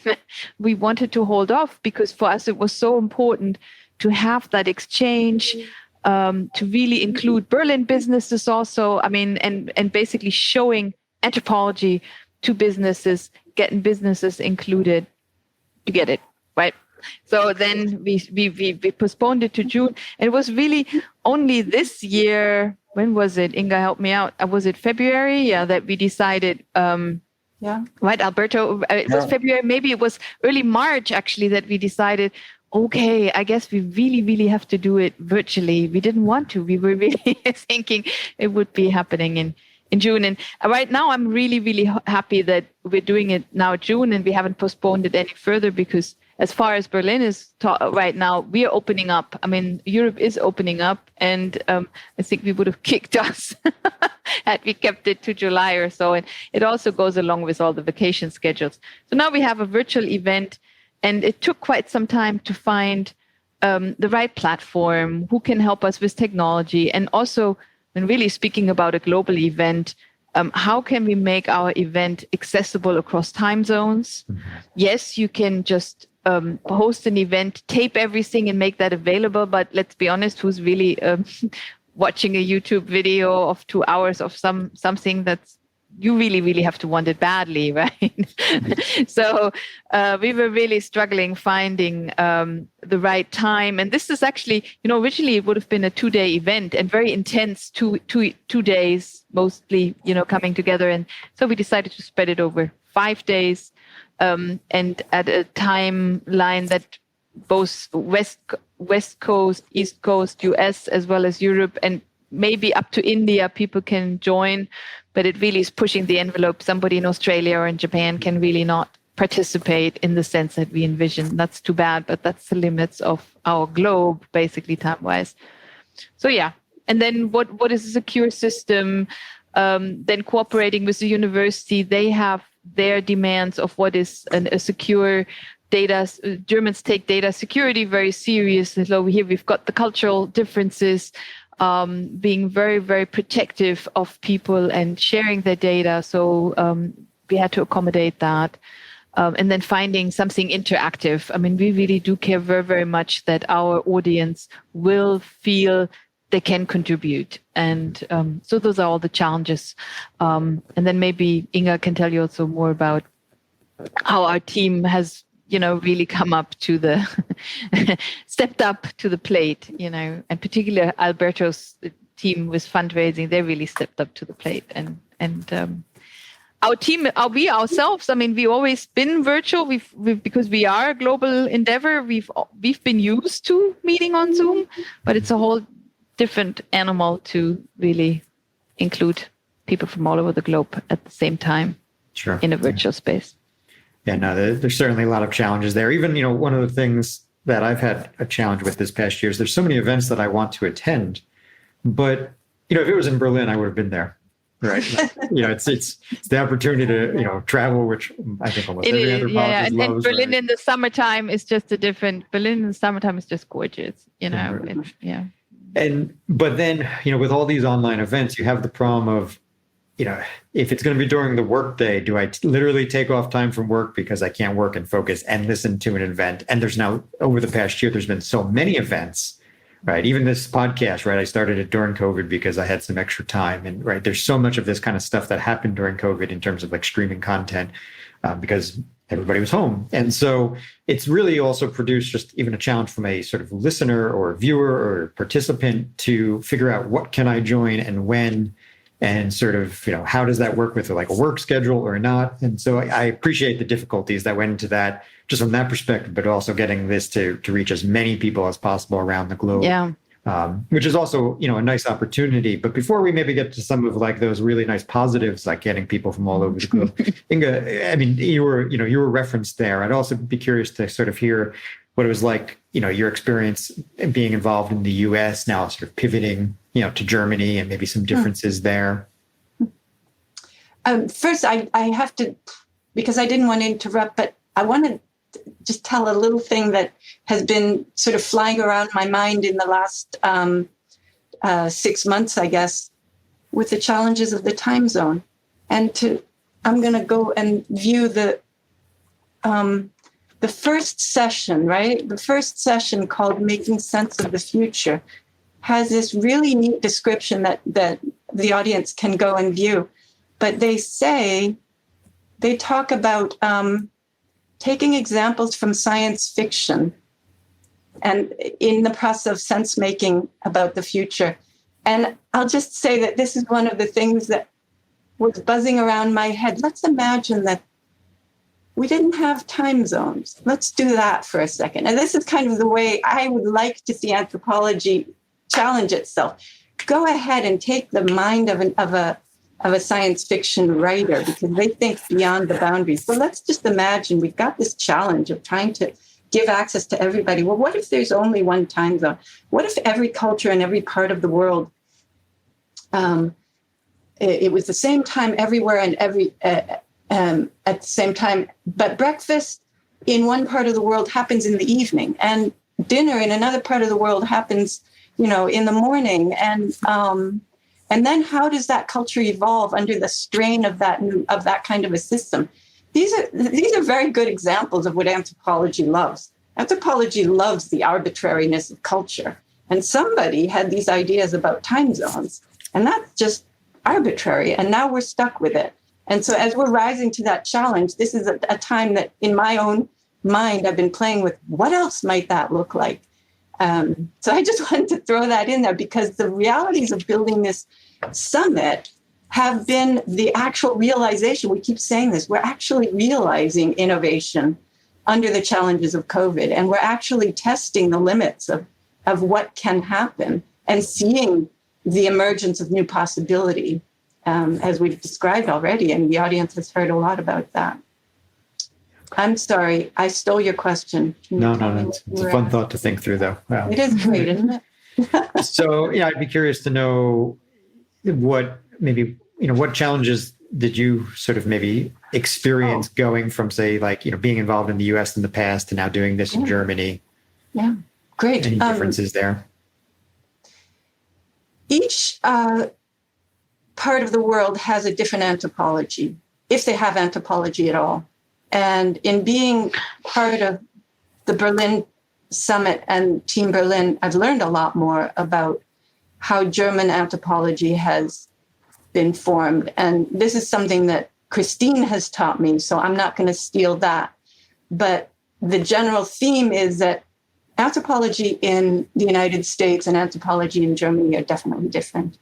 Speaker 2: we wanted to hold off because for us it was so important to have that exchange, to really include Berlin businesses also. I mean, and basically showing anthropology to businesses, getting businesses included to get it, right? So then we postponed it to June. And it was really only this year. When was it? Inga, help me out. Was it February? Yeah, that we decided. Right, Alberto? It was February. Maybe it was early March, actually, that we decided, okay, I guess we really, really have to do it virtually. We didn't want to. We were really thinking it would be happening in June. And right now, I'm really, really happy that we're doing it now June and we haven't postponed it any further because as far as Berlin is right now, we are opening up. I mean, Europe is opening up, and I think we would have kicked us had we kept it to July or so. And it also goes along with all the vacation schedules. So now we have a virtual event, and it took quite some time to find the right platform, who can help us with technology, and also, when really speaking about a global event, how can we make our event accessible across time zones? Mm-hmm. Yes, you can just host an event, tape everything and make that available. But let's be honest, who's really watching a YouTube video of 2 hours of something that's you really, really have to want it badly, right? So we were really struggling finding the right time. And this is actually, originally it would have been a 2-day event and very intense, two days mostly, coming together. And so we decided to spread it over 5 days and at a timeline that both West Coast, East Coast, US, as well as Europe, and maybe up to India, people can join, but it really is pushing the envelope. Somebody in Australia or in Japan can really not participate in the sense that we envision. That's too bad, but that's the limits of our globe, basically time-wise. So yeah, and then what is a secure system? Then cooperating with the university, they have their demands of what is a secure data. Germans take data security very seriously. So here we've got the cultural differences, being very, very protective of people and sharing their data. So we had to accommodate that. And then finding something interactive. I mean, we really do care very, very much that our audience will feel they can contribute. And so those are all the challenges. And then maybe Inga can tell you also more about how our team has really come up to stepped up to the plate, and particularly Alberto's team with fundraising, they really stepped up to the plate. And our team, we ourselves, I mean, we've always been virtual. We've because we are a global endeavor. We've been used to meeting on Zoom, but it's a whole different animal to really include people from all over the globe at the same time in a virtual space.
Speaker 1: Yeah, no, there's certainly a lot of challenges there. Even, one of the things that I've had a challenge with this past year is there's so many events that I want to attend, but, if it was in Berlin, I would have been there, right? It's the opportunity to, travel, which I think almost every anthropologist loves.
Speaker 2: And Berlin
Speaker 1: right?
Speaker 2: in the summertime is just Berlin in the summertime is just gorgeous, But
Speaker 1: then, with all these online events, you have the problem of if it's going to be during the workday, do I literally take off time from work because I can't work and focus and listen to an event? And there's now, over the past year, there's been so many events, right? Even this podcast, right? I started it during COVID because I had some extra time. And right, there's so much of this kind of stuff that happened during COVID in terms of like streaming content because everybody was home. And so it's really also produced just even a challenge from a sort of listener or viewer or participant to figure out what can I join and when, and sort of, how does that work with like a work schedule or not? And so I appreciate the difficulties that went into that just from that perspective, but also getting this to reach as many people as possible around the globe.
Speaker 2: Yeah.
Speaker 1: Which is also, a nice opportunity. But before we maybe get to some of like those really nice positives, like getting people from all over the globe, Inga, I mean, you were referenced there. I'd also be curious to sort of hear what it was like, your experience being involved in the US, now sort of pivoting, to Germany and maybe some differences there.
Speaker 3: First, I have to, because I didn't want to interrupt, but I want to just tell a little thing that has been sort of flying around my mind in the last 6 months, I guess, with the challenges of the time zone. And I'm going to go and view the first session, right? The first session called Making Sense of the Future has this really neat description that the audience can go and view. But they talk about taking examples from science fiction and in the process of sense making about the future. And I'll just say that this is one of the things that was buzzing around my head. Let's imagine that we didn't have time zones. Let's do that for a second. And this is kind of the way I would like to see anthropology challenge itself. Go ahead and take the mind of a science fiction writer because they think beyond the boundaries. So let's just imagine we've got this challenge of trying to give access to everybody. Well, what if there's only one time zone? What if every culture in every part of the world, it was the same time everywhere and at the same time, but breakfast in one part of the world happens in the evening and dinner in another part of the world happens, in the morning. And then how does that culture evolve under the strain of that kind of a system? These are very good examples of what anthropology loves. Anthropology loves the arbitrariness of culture. And somebody had these ideas about time zones, and that's just arbitrary. And now we're stuck with it. And so as we're rising to that challenge, this is a time that in my own mind, I've been playing with what else might that look like? So I just wanted to throw that in there because the realities of building this summit have been the actual realization. We keep saying this. We're actually realizing innovation under the challenges of COVID. And we're actually testing the limits of what can happen and seeing the emergence of new possibility, as we've described already. And the audience has heard a lot about that. I'm sorry, I stole your question.
Speaker 1: No, it's a fun thought to think through, though. Wow.
Speaker 3: It is great, isn't it?
Speaker 1: So, I'd be curious to know what challenges did you sort of maybe experience going from, say, like, being involved in the US in the past to now doing this in Germany?
Speaker 3: Yeah, great.
Speaker 1: Any differences there?
Speaker 3: Each part of the world has a different anthropology, if they have anthropology at all. And in being part of the Berlin Summit and Team Berlin, I've learned a lot more about how German anthropology has been formed. And this is something that Christine has taught me, so I'm not going to steal that. But the general theme is that anthropology in the United States and anthropology in Germany are definitely different.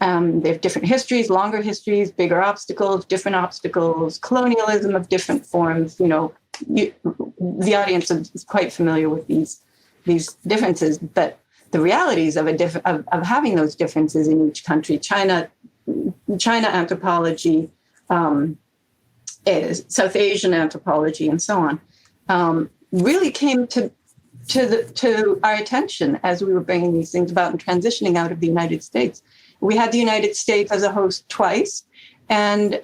Speaker 3: They have different histories, longer histories, bigger obstacles, different obstacles, colonialism of different forms. The audience is quite familiar with these differences, but the realities of having those differences in each country, China anthropology, South Asian anthropology, and so on, really came to our attention as we were bringing these things about and transitioning out of the United States. We had the United States as a host twice. And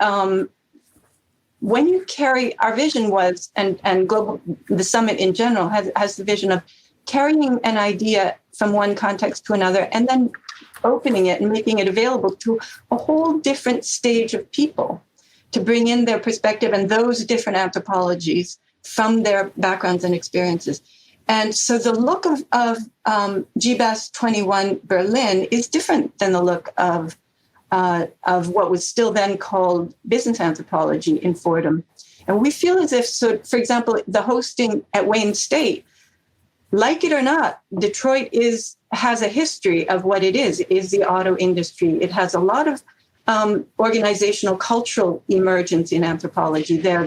Speaker 3: when you carry, our vision was, and global, the summit in general has the vision of carrying an idea from one context to another and then opening it and making it available to a whole different stage of people to bring in their perspective and those different anthropologies from their backgrounds and experiences. And so the look of GBAS 21 Berlin is different than the look of what was still then called business anthropology in Fordham. And we feel as if, so for example, the hosting at Wayne State, like it or not, Detroit has a history of what it is the auto industry. It has a lot of organizational cultural emergence in anthropology there.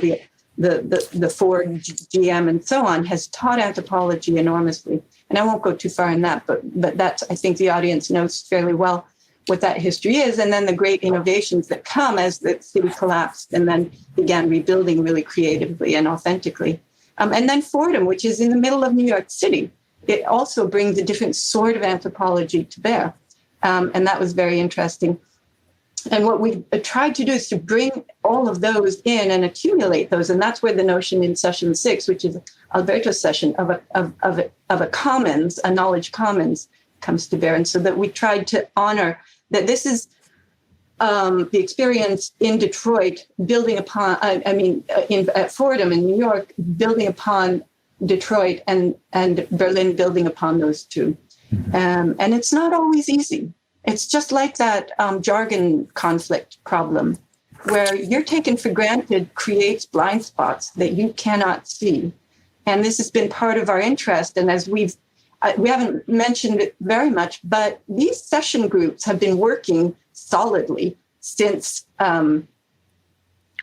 Speaker 3: The Ford, GM, and so on has taught anthropology enormously. And I won't go too far in that, but that's, I think the audience knows fairly well what that history is. And then the great innovations that come as the city collapsed and then began rebuilding really creatively and authentically. And then Fordham, which is in the middle of New York City, it also brings a different sort of anthropology to bear. And that was very interesting. And what we tried to do is to bring all of those in and accumulate those. And that's where the notion in session 6, which is Alberto's session of a commons, a knowledge commons, comes to bear. And so that we tried to honor that this is the experience in Detroit building upon, at Fordham in New York, building upon Detroit and Berlin building upon those two. And it's not always easy. It's just like that jargon conflict problem where you're taken for granted creates blind spots that you cannot see. And this has been part of our interest. And as we haven't mentioned it very much, but these session groups have been working solidly since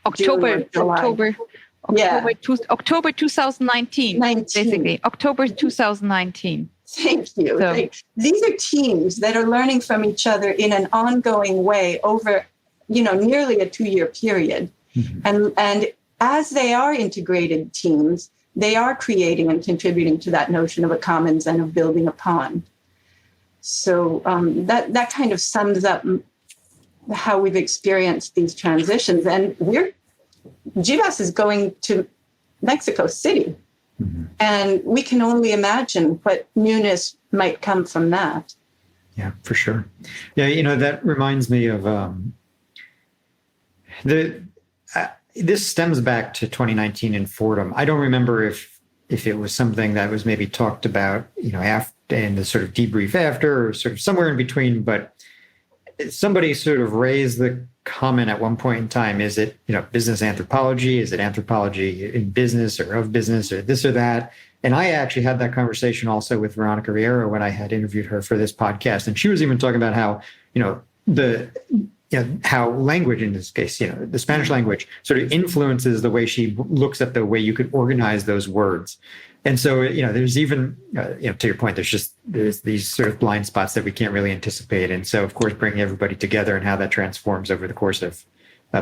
Speaker 2: October 2019,
Speaker 3: 19.
Speaker 2: basically. October 2019.
Speaker 3: Thank you.
Speaker 2: So,
Speaker 3: these are teams that are learning from each other in an ongoing way over, nearly a 2-year period. Mm-hmm. And as they are integrated teams, they are creating and contributing to that notion of a commons and of building upon. So that kind of sums up how we've experienced these transitions. And GBAS is going to Mexico City. Mm-hmm. And we can only imagine what newness might come from that.
Speaker 1: Yeah, for sure. Yeah, that reminds me of this stems back to 2019 in Fordham. I don't remember if it was something that was maybe talked about, after in the sort of debrief after, or sort of somewhere in between. But somebody sort of raised the comment at one point in time: is it business anthropology? Is it anthropology in business or of business or this or that? And I actually had that conversation also with Veronica Riera when I had interviewed her for this podcast, and she was even talking about how how language in this case, the Spanish language sort of influences the way she looks at the way you could organize those words. And so, there's even, to your point, there's these sort of blind spots that we can't really anticipate. And so, of course, bringing everybody together and how that transforms over the course of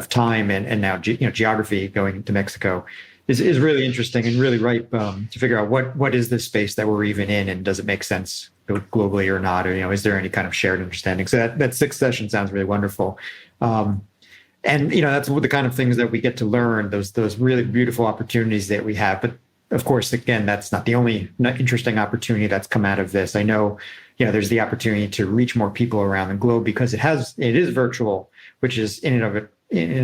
Speaker 1: time and now, geography going to Mexico is really interesting and really ripe to figure out what is this space that we're even in, and does it make sense globally or not? Or, is there any kind of shared understanding? So that 6th session sounds really wonderful. And, that's the kind of things that we get to learn, those really beautiful opportunities that we have. But of course, again, that's not the only interesting opportunity that's come out of this. I know, there's the opportunity to reach more people around the globe because it is virtual, which is in and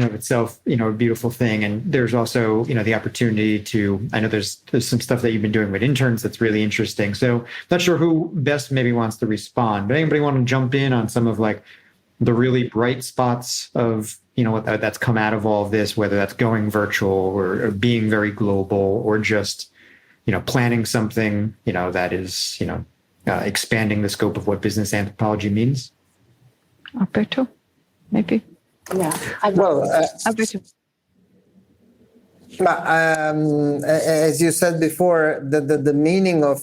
Speaker 1: of itself, a beautiful thing. And there's also, the opportunity to, I know there's some stuff that you've been doing with interns that's really interesting. So not sure who best maybe wants to respond, but anybody want to jump in on some of the really bright spots of, what that's come out of all of this, whether that's going virtual or being very global, or just, planning something, that is, expanding the scope of what business anthropology means?
Speaker 2: Alberto, maybe.
Speaker 3: Yeah.
Speaker 2: Alberto.
Speaker 4: As you said before, the meaning of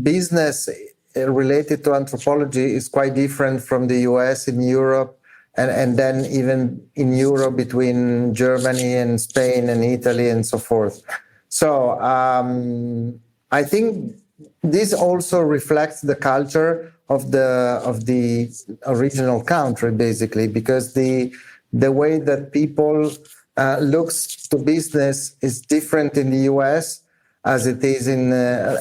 Speaker 4: business related to anthropology is quite different from the US, in Europe, and then even in Europe between Germany and Spain and Italy and so forth. So I think this also reflects the culture of the original country, basically, because the way that people looks to business is different in the US as it is in,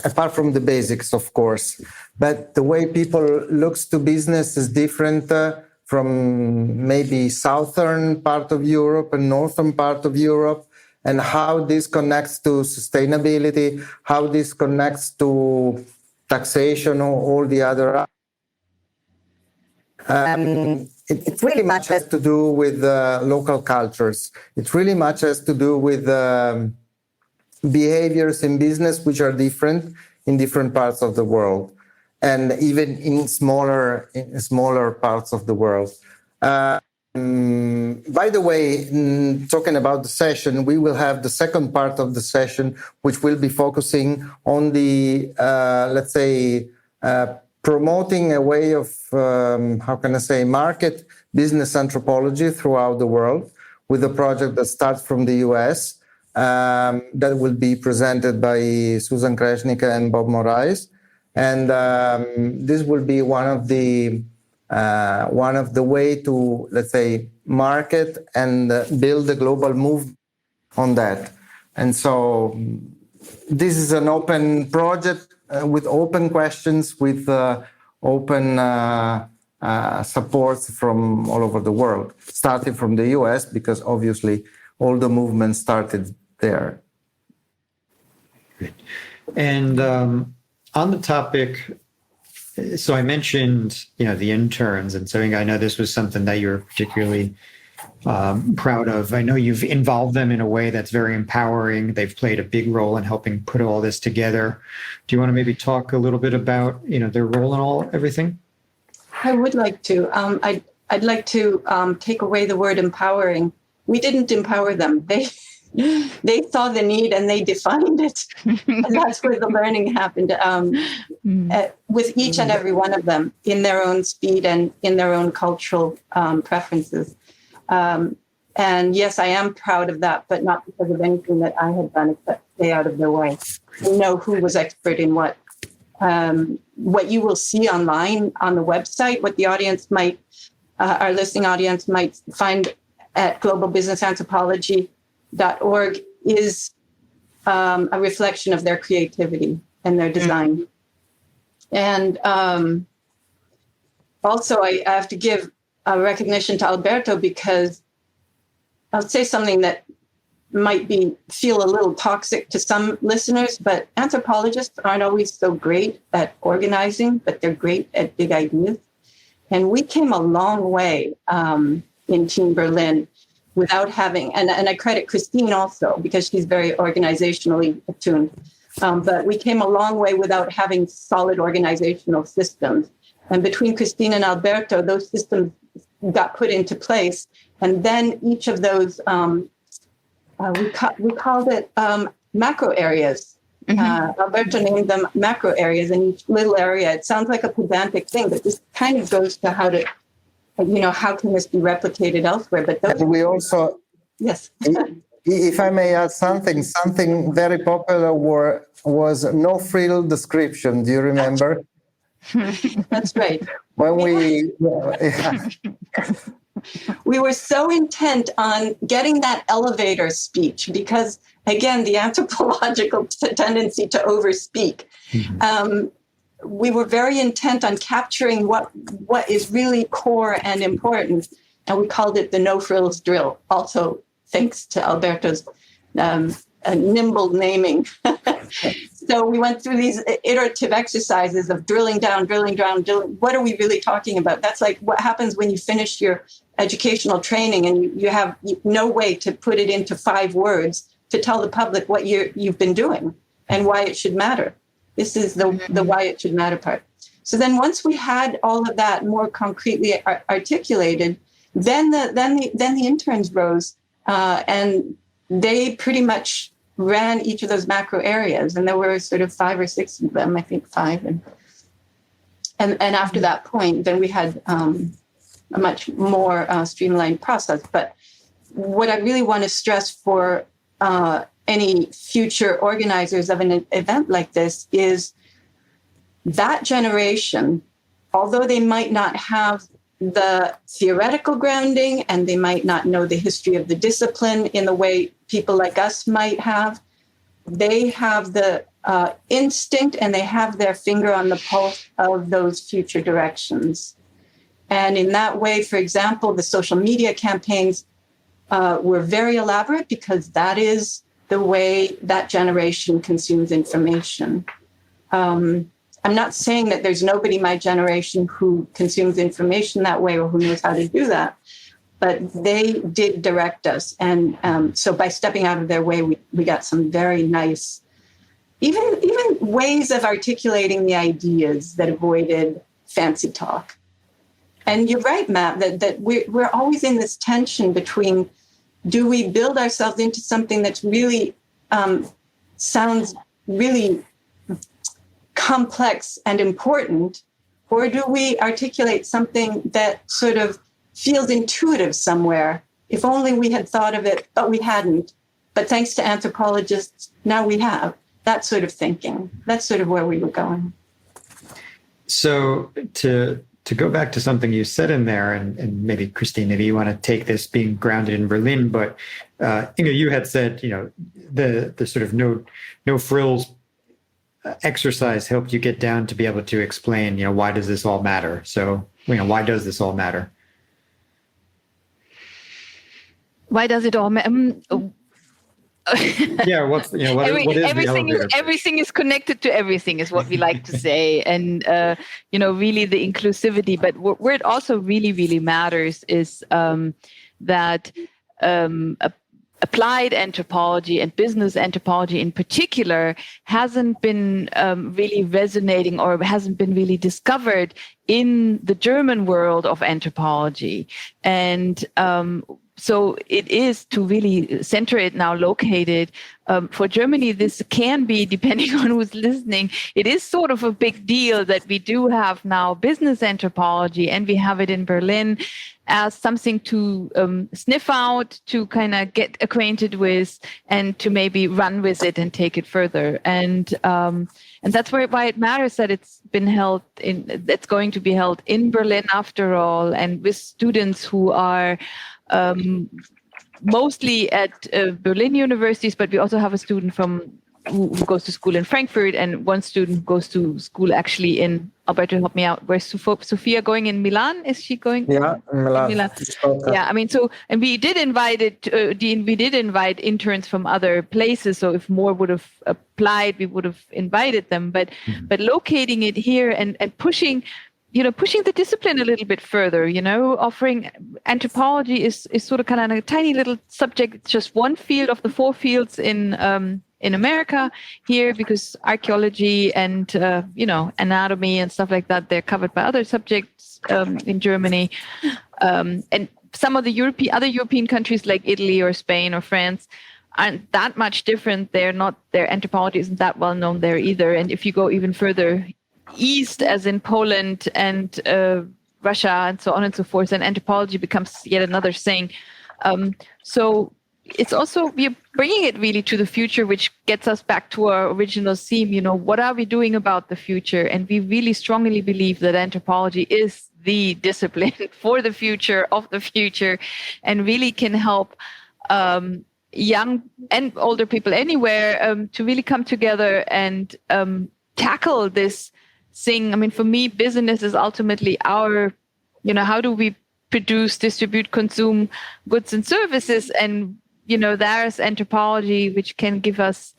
Speaker 4: apart from the basics, of course. But the way people looks to business is different from maybe southern part of Europe and northern part of Europe, and how this connects to sustainability, how this connects to taxation or all the other. It really much has to do with local cultures. It really much has to do with behaviors in business which are different in different parts of the world, and even in smaller parts of the world. By the way, talking about the session, we will have the second part of the session, which will be focusing on the, let's say, promoting a way of, market business anthropology throughout the world, with a project that starts from the US, that will be presented by Susan Kreshnika and Bob Morais. And this will be one of the way to, let's say, market and build a global move on that. And so this is an open project with open questions, with open supports from all over the world, starting from the US, because obviously all the movement started there.
Speaker 1: Great. And on the topic, so I mentioned, the interns, and so I know this was something that you're particularly proud of. I know you've involved them in a way that's very empowering. They've played a big role in helping put all this together. Do you want to maybe talk a little bit about, their role in everything?
Speaker 3: I would like to. I'd like to take away the word empowering. We didn't empower them. They saw the need and they defined it. And that's where the learning happened with each and every one of them in their own speed and in their own cultural preferences. And yes, I am proud of that, but not because of anything that I had done, except stay out of their way. Know who was expert in what. What you will see online on the website, what the audience might, our listening audience might find at globalbusinessanthropology.org is a reflection of their creativity and their design. And also, I have to give a recognition to Alberto, because I'll say something that might feel a little toxic to some listeners, but anthropologists aren't always so great at organizing, but they're great at big ideas. And we came a long way in Team Berlin without having, and I credit Christine also, because she's very organizationally attuned. But we came a long way without having solid organizational systems. And between Christine and Alberto, those systems got put into place. And then each of those, we called it macro areas. Alberto named them macro areas, and each little area, it sounds like a pedantic thing, but this kind of goes to how to, how can this be replicated elsewhere? But those
Speaker 4: we also,
Speaker 3: yes.
Speaker 4: If I may add something very popular was no frill description. Do you remember?
Speaker 3: That's right.
Speaker 4: When
Speaker 3: we were so intent on getting that elevator speech, because, again, the anthropological tendency to overspeak. We were very intent on capturing what is really core and important, and we called it the no frills drill. Also, thanks to Alberto's nimble naming. So we went through these iterative exercises of drilling down. What are we really talking about? That's like what happens when you finish your educational training and you have no way to put it into 5 words to tell the public what you've been doing and why it should matter. This is the why it should matter part. So then once we had all of that more concretely articulated, then the interns rose and they pretty much ran each of those macro areas, and there were sort of 5 or 6 of them, I think 5. And after that point, then we had a much more streamlined process. But what I really want to stress for any future organizers of an event like this is that generation, although they might not have the theoretical grounding and they might not know the history of the discipline in the way people like us might have, they have the instinct and they have their finger on the pulse of those future directions. And in that way, for example, the social media campaigns were very elaborate because that is the way that generation consumes information. I'm not saying that there's nobody my generation who consumes information that way or who knows how to do that, but they did direct us. And so by stepping out of their way, we got some very nice, even ways of articulating the ideas that avoided fancy talk. And you're right, Matt, that we're always in this tension between, do we build ourselves into something that's really sounds really complex and important, or do we articulate something that sort of feels intuitive somewhere? If only we had thought of it, but we hadn't. But thanks to anthropologists, now we have that sort of thinking. That's sort of where we were going.
Speaker 1: So to go back to something you said in there, and maybe Christine, maybe you want to take this being grounded in Berlin, but you had said, the sort of no frills exercise helped you get down to be able to explain, why does this all matter? So, why does this all matter?
Speaker 2: Why does it all matter?
Speaker 1: Yeah, what is
Speaker 2: everything
Speaker 1: the elevator?
Speaker 2: everything is connected to everything is what we like to say, and really the inclusivity. But where it also really, really matters is that applied anthropology and business anthropology in particular hasn't been really resonating or hasn't been really discovered in the German world of anthropology. And so it is to really center it now located. For Germany, this can be, depending on who's listening, it is sort of a big deal that we do have now business anthropology, and we have it in Berlin as something to sniff out, to kind of get acquainted with, and to maybe run with it and take it further. And that's why it matters that it's been held that's going to be held in Berlin after all, and with students who are mostly at Berlin universities, but we also have a student who goes to school in Frankfurt, and one student who goes to school actually in, Alberto, help me out, where's Sophia going? In Milan? Is she going?
Speaker 4: Yeah, in Milan.
Speaker 2: Yeah, I mean, and we did invite interns from other places. So if more would have applied, we would have invited them. But locating it here and pushing the discipline a little bit further, offering anthropology is sort of kind of a tiny little subject. It's just one field of the 4 fields in America here, because archaeology and, anatomy and stuff like that, they're covered by other subjects in Germany. And some of the other European countries like Italy or Spain or France aren't that much different. Their anthropology isn't that well known there either. And if you go even further east, as in Poland and Russia and so on and so forth, and anthropology becomes yet another thing. So it's also, we're bringing it really to the future, which gets us back to our original theme, what are we doing about the future? And we really strongly believe that anthropology is the discipline for the future of the future, and really can help young and older people anywhere to really come together and tackle this thing. I mean, for me, business is ultimately our, how do we produce, distribute, consume goods and services? And, there's anthropology, which can give us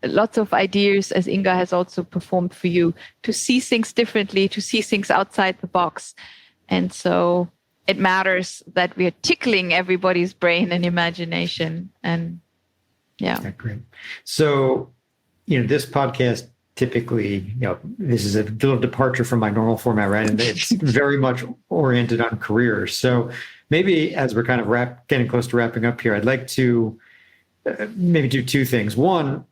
Speaker 2: lots of ideas, as Inga has also performed for you, to see things differently, to see things outside the box. And so it matters that we are tickling everybody's brain and imagination. And yeah.
Speaker 1: Okay, great. So, this podcast, typically, this is a little departure from my normal format, right? And it's very much oriented on careers. So maybe as we're kind of getting close to wrapping up here, I'd like to maybe do 2 things. One,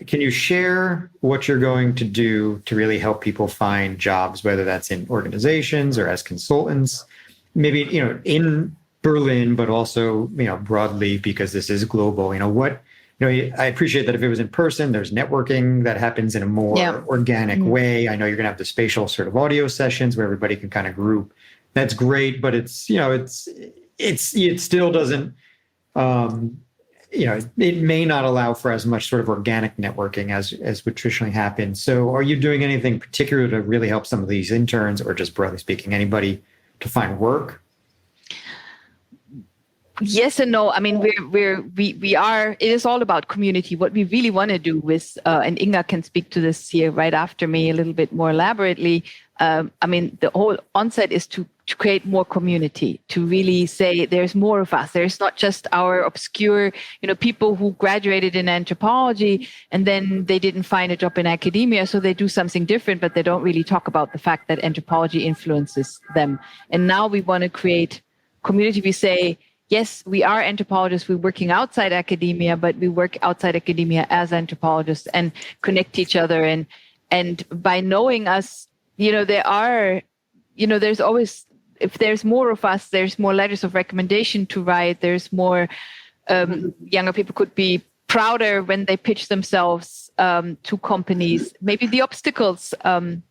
Speaker 1: can you share what you're going to do to really help people find jobs, whether that's in organizations or as consultants, maybe, in Berlin, but also, broadly, because this is global, I appreciate that if it was in person, there's networking that happens in a more organic way. I know you're going to have the spatial sort of audio sessions where everybody can kind of group. That's great, but it still doesn't, it may not allow for as much sort of organic networking as would traditionally happen. So are you doing anything particular to really help some of these interns, or just broadly speaking, anybody to find work?
Speaker 2: Yes and no. I mean, we are, it is all about community. What we really want to do with, and Inga can speak to this here right after me a little bit more elaborately. I mean, the whole onset is to create more community, to really say there's more of us. There's not just our obscure, people who graduated in anthropology and then they didn't find a job in academia, so they do something different, but they don't really talk about the fact that anthropology influences them. And now we want to create community. We say, yes, we are anthropologists. We're working outside academia, but we work outside academia as anthropologists and connect each other. And by knowing us, there's always, if there's more of us, there's more letters of recommendation to write. There's more, younger people could be prouder when they pitch themselves to companies. Maybe the obstacles,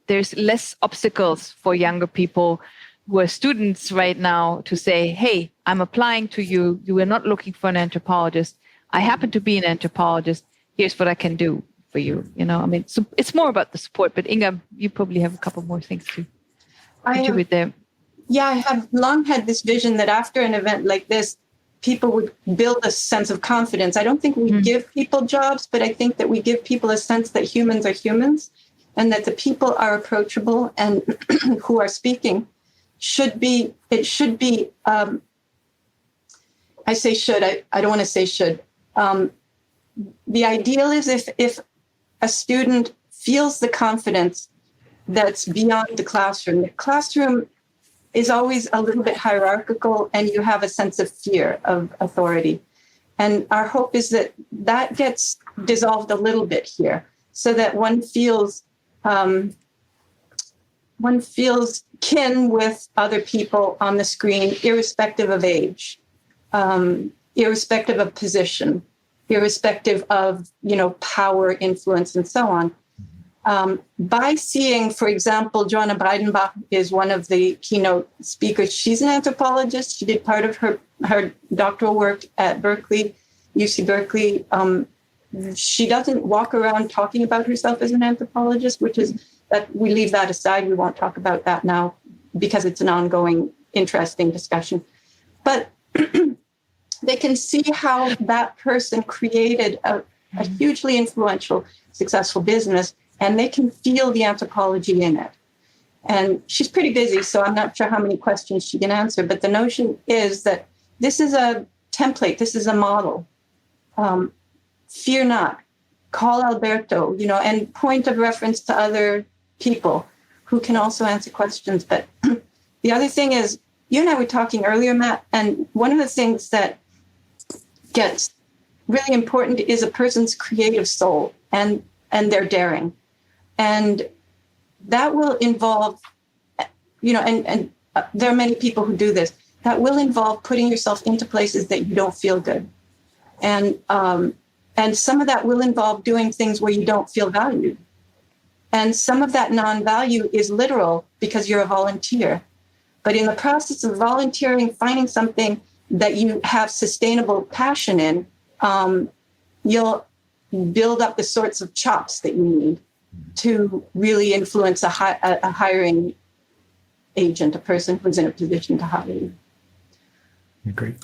Speaker 2: there's less obstacles for younger people who are students right now to say, hey, I'm applying to you. You are not looking for an anthropologist. I happen to be an anthropologist. Here's what I can do for you. I mean, so it's more about the support, but Inga, you probably have a couple more things to contribute there.
Speaker 3: Yeah, I have long had this vision that after an event like this, people would build a sense of confidence. I don't think we give people jobs, but I think that we give people a sense that humans are humans and that the people are approachable and who are speaking should be, I say should, I don't want to say should. The ideal is if a student feels the confidence that's beyond the classroom. The classroom is always a little bit hierarchical and you have a sense of fear of authority. And our hope is that gets dissolved a little bit here so that one feels kin with other people on the screen, irrespective of age, irrespective of position, irrespective of, power, influence, and so on. By seeing, for example, Joanna Breidenbach is one of the keynote speakers. She's an anthropologist. She did part of her doctoral work at Berkeley, UC Berkeley. She doesn't walk around talking about herself as an anthropologist, which is that we leave that aside. We won't talk about that now because it's an ongoing, interesting discussion. But they can see how that person created a hugely influential, successful business, and they can feel the anthropology in it. And she's pretty busy, so I'm not sure how many questions she can answer, but the notion is that this is a template, this is a model. Fear not, call Alberto, and point of reference to other people who can also answer questions. But the other thing is, you and I were talking earlier, Matt, and one of the things that gets really important is a person's creative soul and their daring. And that will involve, and there are many people who do this, that will involve putting yourself into places that you don't feel good. And some of that will involve doing things where you don't feel valued. And some of that non-value is literal because you're a volunteer. But in the process of volunteering, finding something that you have sustainable passion in, you'll build up the sorts of chops that you need to really influence a hiring agent, a person who's in a position to hire you.
Speaker 1: Great.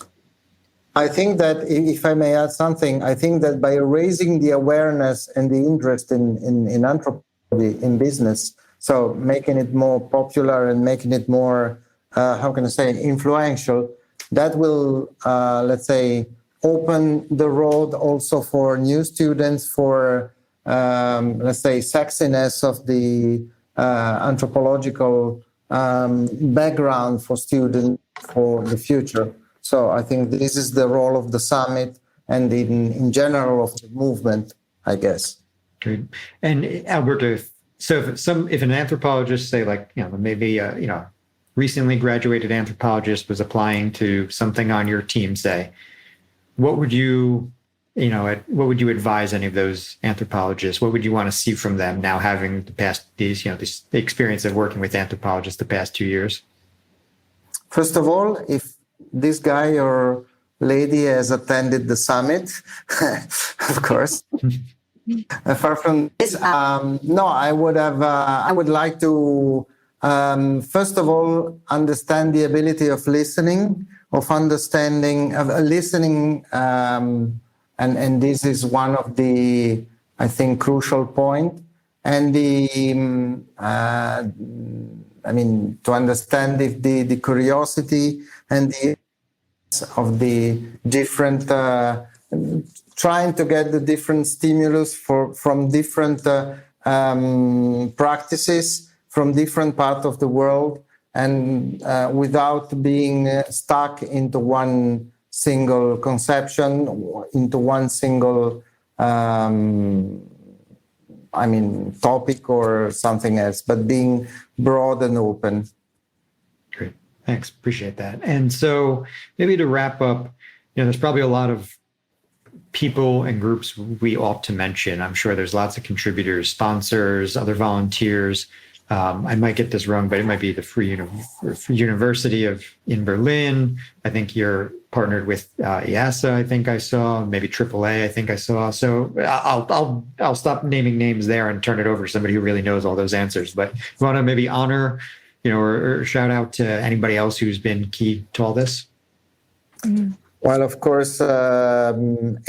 Speaker 4: I think that if I may add something, I think that by raising the awareness and the interest in anthropology, in business, so making it more popular and making it more, influential, that will, open the road also for new students, for, sexiness of the anthropological background for students for the future. So I think this is the role of the summit and in general of the movement, I guess.
Speaker 1: Great. And Alberto, if an anthropologist, say maybe recently graduated anthropologist was applying to something on your team, say, what would you advise any of those anthropologists? What would you want to see from them now, having the experience of working with anthropologists the past 2 years?
Speaker 4: First of all, if this guy or lady has attended the summit, of course. Apart from this, no, I would like to, first of all, understand the ability of listening, listening, and this is one of the, I think, crucial point. And to understand the curiosity and the of the different, trying to get the different stimulus from different practices from different parts of the world, and without being stuck into one single conception, into one single topic or something else, but being broad and open.
Speaker 1: Great. Thanks. Appreciate that. And so maybe to wrap up, there's probably a lot of people and groups we ought to mention. I'm sure there's lots of contributors, sponsors, other volunteers. I might get this wrong, but it might be the Freie University in Berlin. I think you're partnered with IASA, I think I saw, maybe AAA, I think I saw. So I'll stop naming names there and turn it over to somebody who really knows all those answers. But you want to maybe honor, or shout out to anybody else who's been key to all this?
Speaker 4: Mm-hmm. Well, of course, AM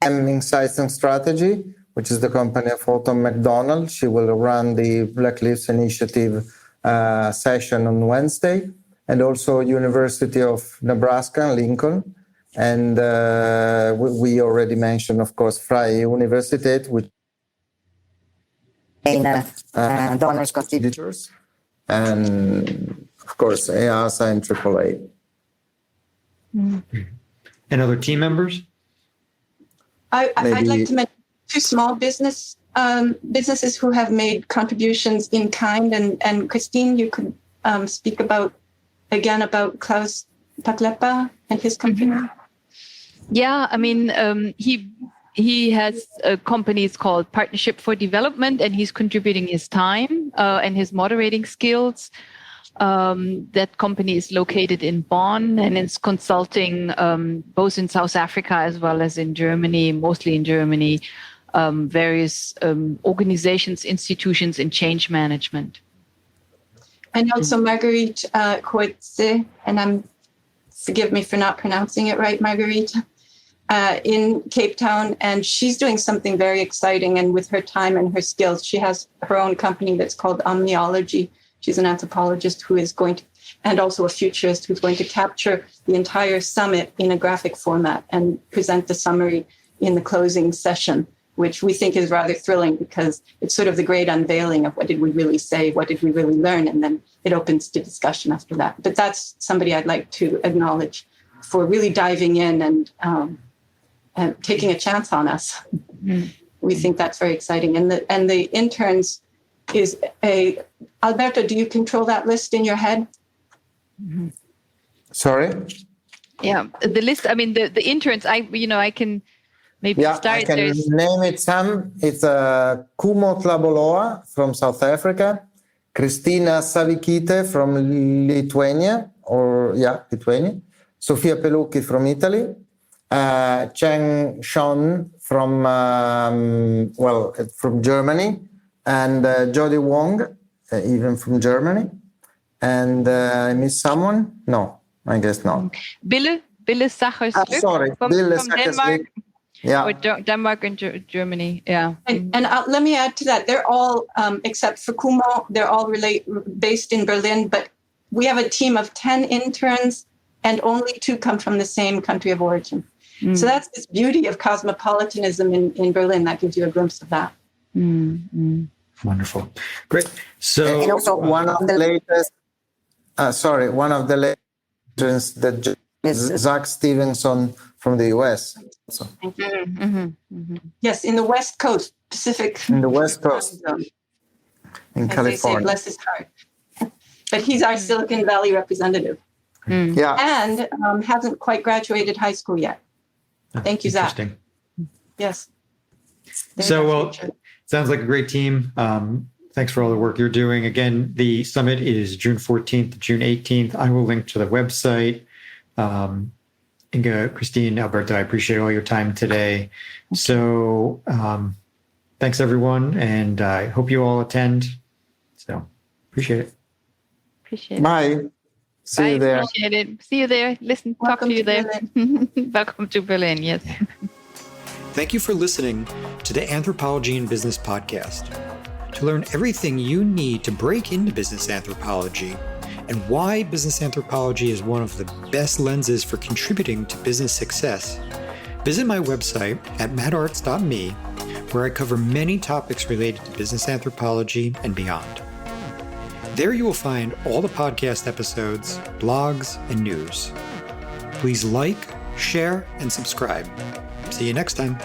Speaker 4: Insights and Strategy, which is the company of Autumn McDonald. She will run the Black Lives Initiative session on Wednesday, and also University of Nebraska, Lincoln. And we already mentioned, of course, Freie Universitat, which donors, contributors, and of course, IASA and AAA.
Speaker 1: Mm-hmm. And other team members?
Speaker 3: I'd like to mention two small businesses who have made contributions in kind. And Christine, you could speak about Klaus Patlepa and his company.
Speaker 2: Yeah, he has companies called Partnership for Development, and he's contributing his time and his moderating skills. That company is located in Bonn, and it's consulting both in South Africa as well as in Germany, mostly in Germany, various organizations, institutions in change management.
Speaker 3: And also Marguerite Coetze, and forgive me for not pronouncing it right, Marguerite, in Cape Town. And she's doing something very exciting, and with her time and her skills, she has her own company that's called Omniology. She's an anthropologist who is going to, and also a futurist who's going to capture the entire summit in a graphic format and present the summary in the closing session, which we think is rather thrilling because it's sort of the great unveiling of what did we really say, what did we really learn, and then it opens to discussion after that. But that's somebody I'd like to acknowledge for really diving in and taking a chance on us. Mm-hmm. We think that's very exciting. And the interns is Alberto, do you control that list in your head?
Speaker 2: Mm-hmm.
Speaker 4: Sorry?
Speaker 2: Yeah, the list, the interns, I can maybe start.
Speaker 4: I can name it some. It's Kumo Tlaboloa from South Africa, Kristina Savikite from Lithuania, Lithuania, Sofia Pelucchi from Italy, Cheng Shon from Germany, and Jody Wong, even from Germany. And I miss someone? No, I guess not.
Speaker 2: Bille Sacherslyk from Denmark.
Speaker 4: Yeah.
Speaker 2: Or Denmark and Germany, yeah.
Speaker 3: And let me add to that. They're all, except for Kumo, they're all based in Berlin, but we have a team of 10 interns and only 2 come from the same country of origin. Mm. So that's this beauty of cosmopolitanism in Berlin. That gives you a glimpse of that.
Speaker 2: Mm.
Speaker 1: Wonderful. Great. So
Speaker 4: and also one of the latest that is Zach Stevenson from the US. So.
Speaker 3: Mm-hmm. Mm-hmm. Yes, in the West Coast, Pacific.
Speaker 4: In the West Coast, in California.
Speaker 3: They say, bless his heart. But he's our Silicon Valley representative.
Speaker 2: Mm.
Speaker 4: Yeah.
Speaker 3: And hasn't quite graduated high school yet. Thank you, Zach. Yes.
Speaker 1: Sounds like a great team. Thanks for all the work you're doing. Again, the summit is June 14th to June 18th. I will link to the website Inga, Christine, Alberto, I appreciate all your time today. So thanks, everyone, and I hope you all attend. So appreciate it.
Speaker 2: Appreciate it.
Speaker 4: Bye. See you there.
Speaker 2: Appreciate it. See you there. Talk to you there. Welcome to Berlin, yes.
Speaker 1: Thank you for listening to the Anthropology in Business podcast. To learn everything you need to break into business anthropology and why business anthropology is one of the best lenses for contributing to business success, visit my website at mattartz.me, where I cover many topics related to business anthropology and beyond. There you will find all the podcast episodes, blogs, and news. Please like, share, and subscribe. See you next time.